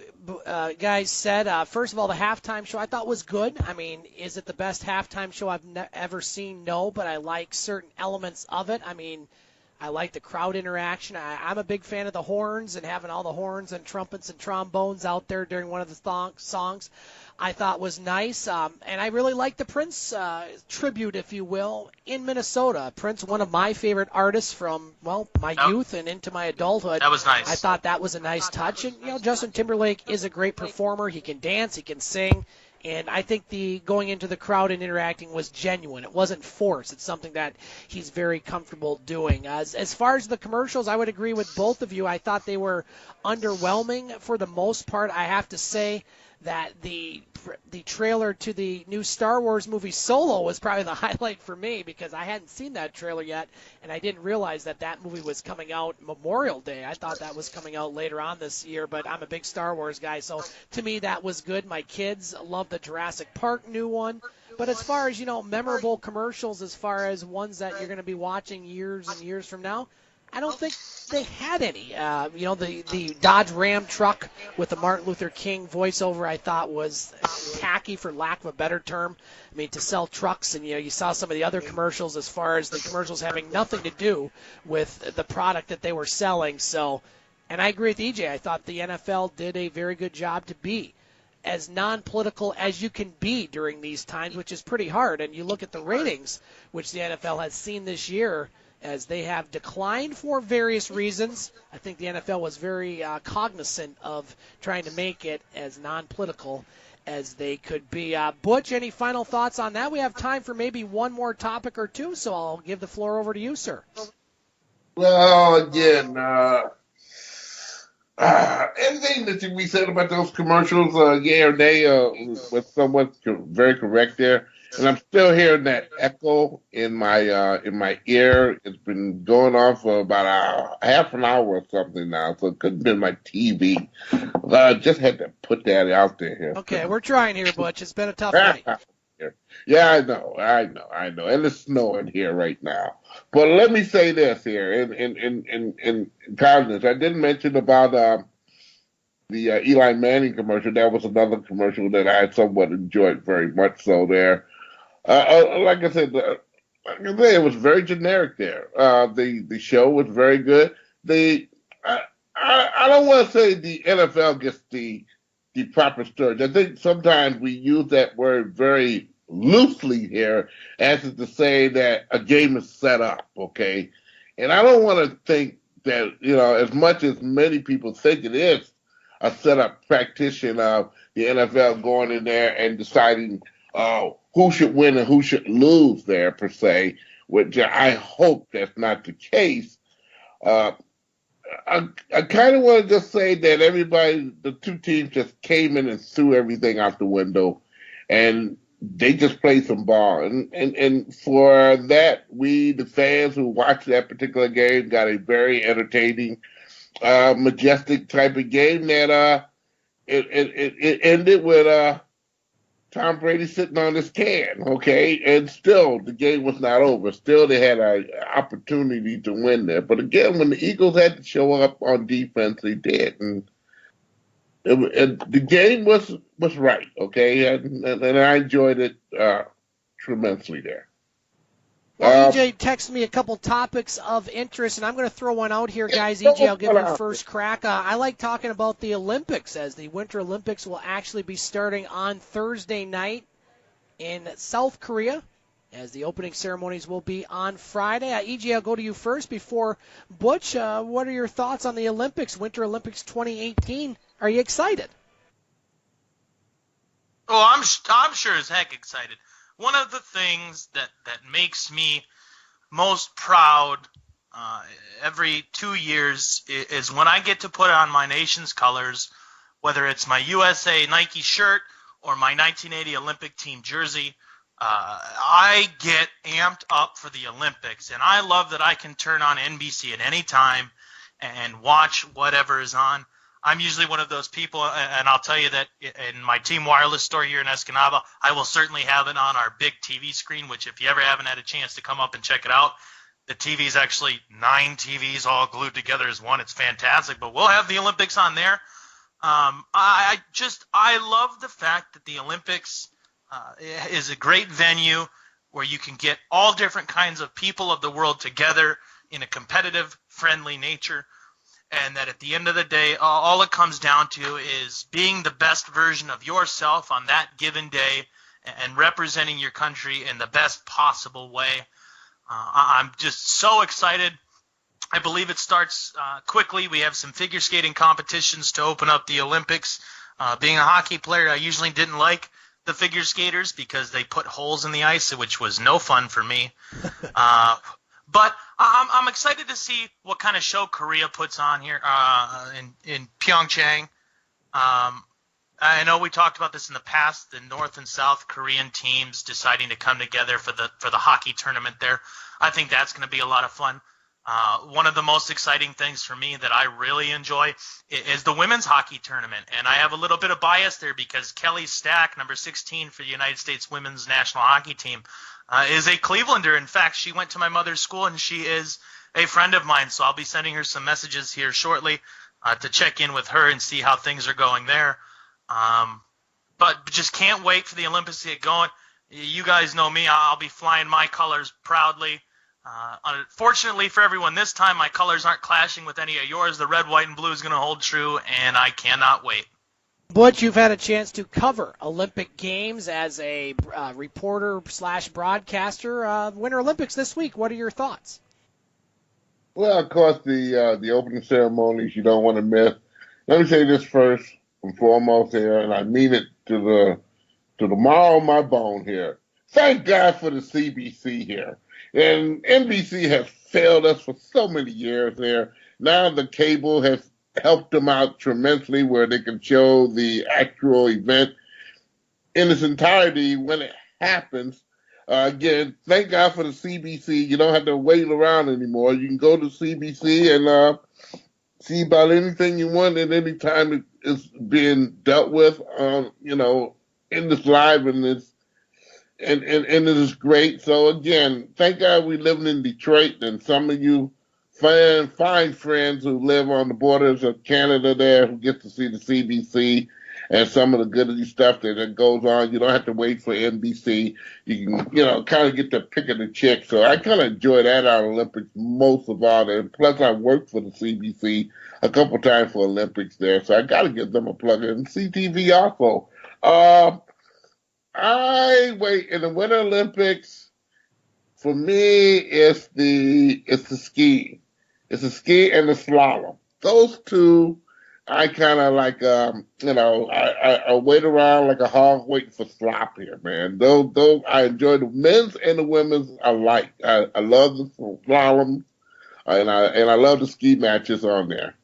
guys said. First of all, the halftime show I thought was good. I mean, is it the best halftime show I've ever seen? No, but I like certain elements of it. I mean, I like the crowd interaction. I'm a big fan of the horns and having all the horns and trumpets and trombones out there during one of the songs. I thought was nice. And I really like the Prince tribute, if you will, in Minnesota. Prince, one of my favorite artists from, well, my youth and into my adulthood. That was nice. I thought that was a nice touch. And, you know, Justin Timberlake is a great performer. He can dance. He can sing. And I think the going into the crowd and interacting was genuine. It wasn't forced. It's something that he's very comfortable doing. As far as the commercials, I would agree with both of you. I thought they were underwhelming for the most part. I have to say that the trailer to the new Star Wars movie Solo was probably the highlight for me, because I hadn't seen that trailer yet, and I didn't realize that movie was coming out Memorial Day. I thought that was coming out later on this year, but I'm a big Star Wars guy, so to me that was good. My kids love the Jurassic Park new one. But as far as, you know, memorable commercials, as far as ones that you're going to be watching years and years from now, I don't think they had any. The Dodge Ram truck with the Martin Luther King voiceover I thought was tacky, for lack of a better term. I mean, to sell trucks, and you saw some of the other commercials as far as the commercials having nothing to do with the product that they were selling. So, and I agree with EJ. I thought the NFL did a very good job to be as non-political as you can be during these times, which is pretty hard. And you look at the ratings, which the NFL has seen this year, as they have declined for various reasons. I think the NFL was very cognizant of trying to make it as non-political as they could be. Butch, any final thoughts on that? We have time for maybe one more topic or two, so I'll give the floor over to you, sir. Well, again, anything that we said about those commercials, yeah or nay, was somewhat very correct there. And I'm still hearing that echo in my ear. It's been going on for about half an hour or something now, so it could have been my TV. I just had to put that out there here. Okay, we're trying here, Butch. It's been a tough night. Yeah, I know. And it's snowing here right now. But let me say this here, in kindness, I didn't mention about the Eli Manning commercial. That was another commercial that I somewhat enjoyed very much so there. Like I said, it was very generic there. The show was very good. I don't want to say the NFL gets the proper stirred. I think sometimes we use that word very loosely here, as is to say that a game is set up, okay? And I don't want to think that, as much as many people think it is a setup practitioner of the NFL going in there and deciding who should win and who should lose there, per se, which I hope that's not the case. I kind of want to just say that the two teams just came in and threw everything out the window, and they just played some ball. And for that, we, the fans who watched that particular game, got a very entertaining, majestic type of game that it ended with Tom Brady sitting on his can, okay? And still, the game was not over. Still, they had an opportunity to win there. But again, when the Eagles had to show up on defense, they did. And the game was right, okay? And I enjoyed it tremendously there. Well, EJ texted me a couple topics of interest, and I'm going to throw one out here, guys. EJ, I'll give you first crack. I like talking about the Olympics, as the Winter Olympics will actually be starting on Thursday night in South Korea, as the opening ceremonies will be on Friday. EJ, I'll go to you first before Butch. What are your thoughts on the Olympics, Winter Olympics 2018? Are you excited? Oh, I'm sure as heck excited. One of the things that makes me most proud every 2 years is when I get to put on my nation's colors, whether it's my USA Nike shirt or my 1980 Olympic team jersey. I get amped up for the Olympics, and I love that I can turn on NBC at any time and watch whatever is on. I'm usually one of those people, and I'll tell you that in my Team Wireless store here in Escanaba, I will certainly have it on our big TV screen, which if you ever haven't had a chance to come up and check it out, the TV is actually 9 TVs all glued together as one. It's fantastic, but we'll have the Olympics on there. I love the fact that the Olympics is a great venue where you can get all different kinds of people of the world together in a competitive, friendly nature. And that at the end of the day, all it comes down to is being the best version of yourself on that given day and representing your country in the best possible way. I'm just so excited. I believe it starts quickly. We have some figure skating competitions to open up the Olympics. Being a hockey player, I usually didn't like the figure skaters because they put holes in the ice, which was no fun for me. But I'm excited to see what kind of show Korea puts on here in Pyeongchang. I know we talked about this in the past, the North and South Korean teams deciding to come together for the hockey tournament there. I think that's going to be a lot of fun. One of the most exciting things for me that I really enjoy is the women's hockey tournament. And I have a little bit of bias there because Kelly Stack, number 16 for the United States women's national hockey team, is a Clevelander. In fact, she went to my mother's school, and she is a friend of mine. So I'll be sending her some messages here shortly to check in with her and see how things are going there. But just can't wait for the Olympics to get going. You guys know me. I'll be flying my colors proudly. Unfortunately for everyone this time, my colors aren't clashing with any of yours. The red, white, and blue is going to hold true, and I cannot wait. Butch, you've had a chance to cover Olympic Games as a reporter/broadcaster. Winter Olympics this week. What are your thoughts? Well, of course, the opening ceremonies you don't want to miss. Let me say this first and foremost here, and I mean it to the marrow of my bone here. Thank God for the CBC here. And NBC has failed us for so many years there. Now the cable has helped them out tremendously where they can show the actual event in its entirety when it happens. Again, thank God for the CBC. You don't have to wait around anymore. You can go to CBC and see about anything you want at any time it's being dealt with, in this live and this. And it is great. So, again, thank God we're living in Detroit, and some of you fine friends who live on the borders of Canada there who get to see the CBC and some of the good stuff that goes on. You don't have to wait for NBC. You can, kind of get the pick of the chick. So I kind of enjoy that out of Olympics most of all. And plus, I worked for the CBC a couple times for Olympics there, so I got to give them a plug. And CTV also. In the Winter Olympics, for me, it's the ski. It's the ski and the slalom. Those two, I kind of like, I wait around like a hog waiting for slop here, man. Those I enjoy the men's and the women's alike. I love the slalom, and I love the ski matches on there.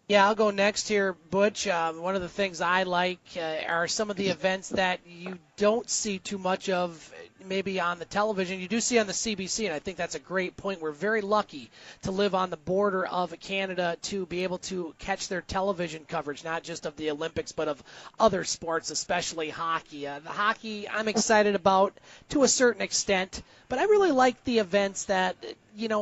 Yeah, I'll go next here, Butch. One of the things I like are some of the events that you don't see too much of maybe on the television. You do see on the CBC, and I think that's a great point. We're very lucky to live on the border of Canada to be able to catch their television coverage, not just of the Olympics, but of other sports, especially hockey. The hockey I'm excited about to a certain extent, but I really like the events that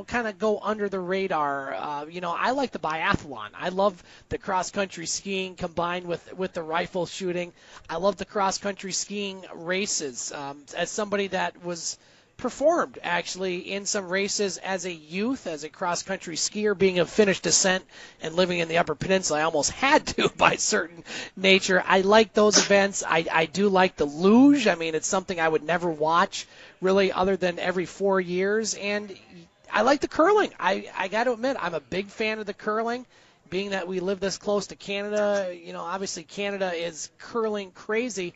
kind of go under the radar. I like the biathlon. I love the cross-country skiing combined with the rifle shooting. I love the cross-country skiing races. As somebody that was performed, actually, in some races as a youth, as a cross-country skier, being of Finnish descent and living in the Upper Peninsula, I almost had to by certain nature. I like those events. I do like the luge. I mean, it's something I would never watch, really, other than every 4 years. And I like the curling. I got to admit, I'm a big fan of the curling, being that we live this close to Canada. Obviously Canada is curling crazy,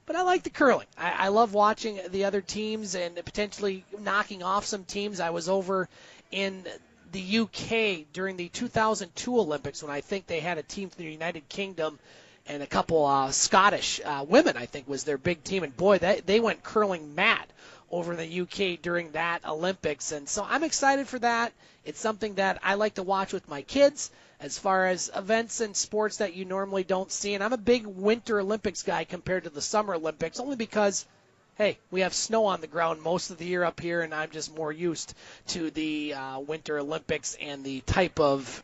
but I like the curling. I love watching the other teams and potentially knocking off some teams. I was over in the UK during the 2002 Olympics when I think they had a team from the United Kingdom and a couple Scottish women, I think, was their big team. And, boy, they went curling mad over in the UK during that Olympics. And so I'm excited for that. It's something that I like to watch with my kids as far as events and sports that you normally don't see. And I'm a big Winter Olympics guy compared to the Summer Olympics, only because, hey, we have snow on the ground most of the year up here, and I'm just more used to the Winter Olympics and the type of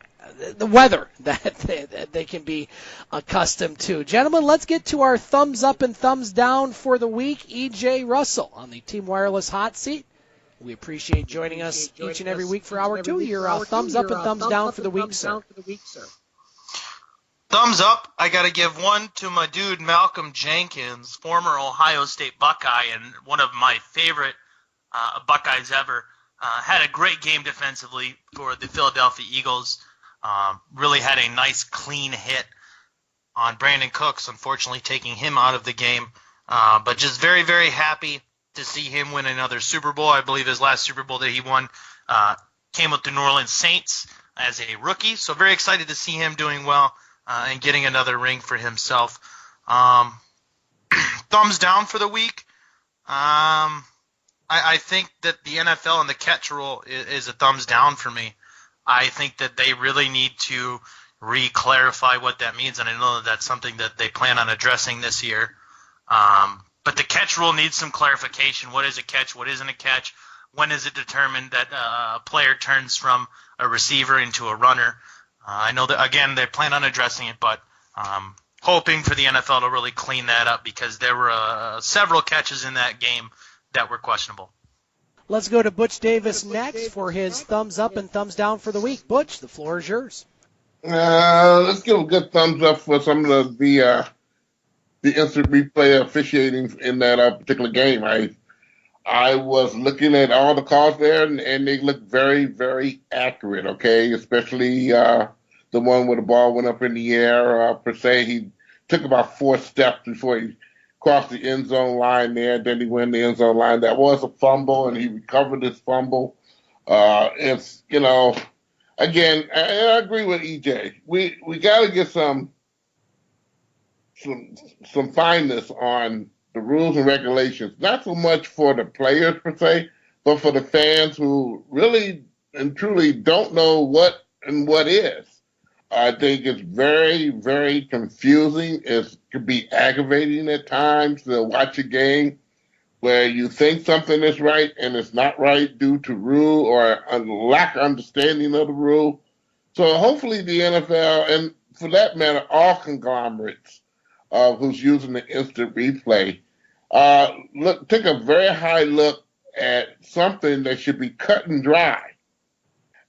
the weather that they can be accustomed to. Gentlemen, let's get to our thumbs up and thumbs down for the week. E.J. Russell on the Team Wireless Hot Seat. We appreciate joining us each and every week for Hour 2. Your thumbs up and thumbs down for the week, sir. Thumbs up, I got to give one to my dude Malcolm Jenkins, former Ohio State Buckeye and one of my favorite Buckeyes ever. Had a great game defensively for the Philadelphia Eagles. Really had a nice clean hit on Brandon Cooks, unfortunately taking him out of the game. But just very, very happy to see him win another Super Bowl. I believe his last Super Bowl that he won came with the New Orleans Saints as a rookie. So very excited to see him doing well and getting another ring for himself. Thumbs down for the week. I think that the NFL and the catch rule is a thumbs down for me. I think that they really need to re-clarify what that means, and I know that that's something that they plan on addressing this year. But the catch rule needs some clarification. What is a catch? What isn't a catch? When is it determined that a player turns from a receiver into a runner? I know that, again, they plan on addressing it, but hoping for the NFL to really clean that up because there were several catches in that game that were questionable. Let's go to Butch Davis next for his thumbs up and thumbs down for the week. Butch, the floor is yours. Let's give a good thumbs up for some of the instant replay officiating in that particular game. I was looking at all the calls there, and they look very, very accurate, okay? Especially the one where the ball went up in the air. Per se, he took about 4 steps before he crossed the end zone line there. Then he went in the end zone line. That was a fumble, and he recovered his fumble. It's, again, I agree with EJ. We got to get some fineness on the rules and regulations, not so much for the players per se, but for the fans who really and truly don't know what is. I think it's very, very confusing. It could be aggravating at times to watch a game where you think something is right and it's not right due to rule or a lack of understanding of the rule. So hopefully the NFL, and for that matter, all conglomerates who's using the instant replay, take a very high look at something that should be cut and dry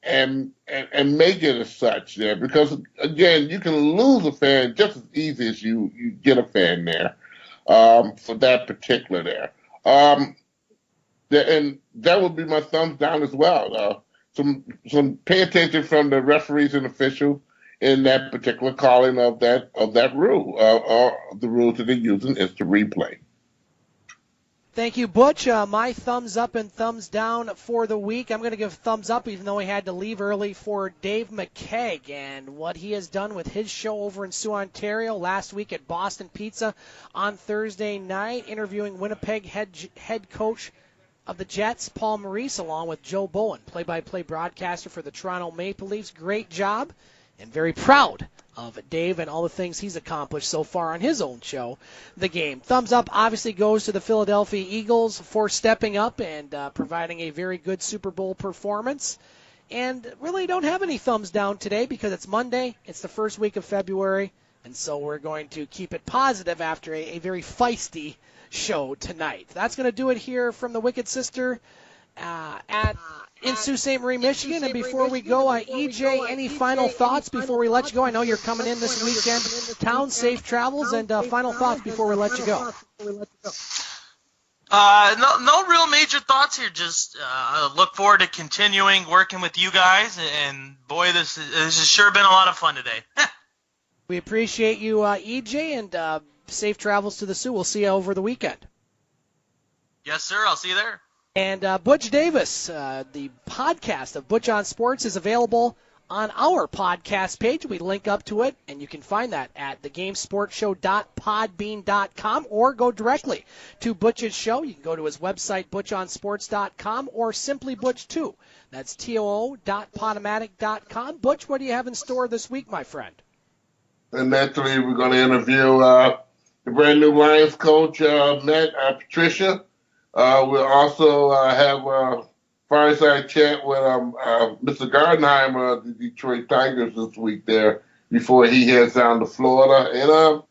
and make it as such there. Because, again, you can lose a fan just as easy as you get a fan there for that particular there. And that would be my thumbs down as well. Some pay attention from the referees and officials in that particular calling of that rule, or the rules that they're using is to replay. Thank you, Butch. My thumbs up and thumbs down for the week. I'm going to give thumbs up, even though he had to leave early, for Dave McCaig and what he has done with his show over in Sault, Ontario. Last week at Boston Pizza on Thursday night, interviewing Winnipeg head coach of the Jets, Paul Maurice, along with Joe Bowen, play-by-play broadcaster for the Toronto Maple Leafs. Great job, and very proud of Dave and all the things he's accomplished so far on his own show, The Game. Thumbs up obviously goes to the Philadelphia Eagles for stepping up and providing a very good Super Bowl performance. And really don't have any thumbs down today because it's Monday, it's the first week of February, and so we're going to keep it positive after a very feisty show tonight. That's going to do it here from the Wicked Sister in Sault Ste. Marie, Michigan. And before we go, EJ, any final thoughts before we let you go? I know you're coming in this weekend. Town, safe travels, and final thoughts before we let you go. No real major thoughts here. Just look forward to continuing working with you guys. And boy, this has sure been a lot of fun today. We appreciate you, EJ, and safe travels to the Sioux. We'll see you over the weekend. Yes, sir. I'll see you there. And Butch Davis, the podcast of Butch on Sports is available on our podcast page. We link up to it, and you can find that at thegamesportshow.podbean.com or go directly to Butch's show. You can go to his website, butchonsports.com, or simply Butch2. That's too.podomatic.com. Butch, what do you have in store this week, my friend? And naturally, we're going to interview the brand new Lions coach, Patricia. We'll also have a fireside chat with Mr. Gardenheimer of the Detroit Tigers this week there before he heads down to Florida. And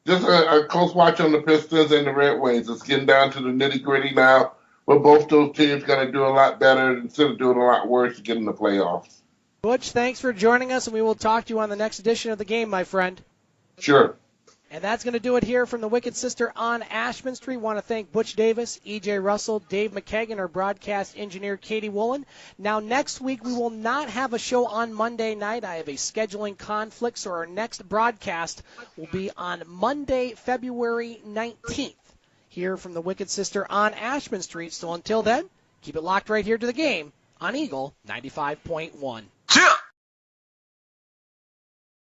just a close watch on the Pistons and the Red Wings. It's getting down to the nitty-gritty now where both those teams got to do a lot better instead of doing a lot worse to get in the playoffs. Butch, thanks for joining us, and we will talk to you on the next edition of The Game, my friend. Sure. And that's going to do it here from the Wicked Sister on Ashman Street. Want to thank Butch Davis, EJ Russell, Dave McCaig, and our broadcast engineer, Katie Woolen. Now, next week, we will not have a show on Monday night. I have a scheduling conflict, so our next broadcast will be on Monday, February 19th, here from the Wicked Sister on Ashman Street. So until then, keep it locked right here to The Game on Eagle 95.1.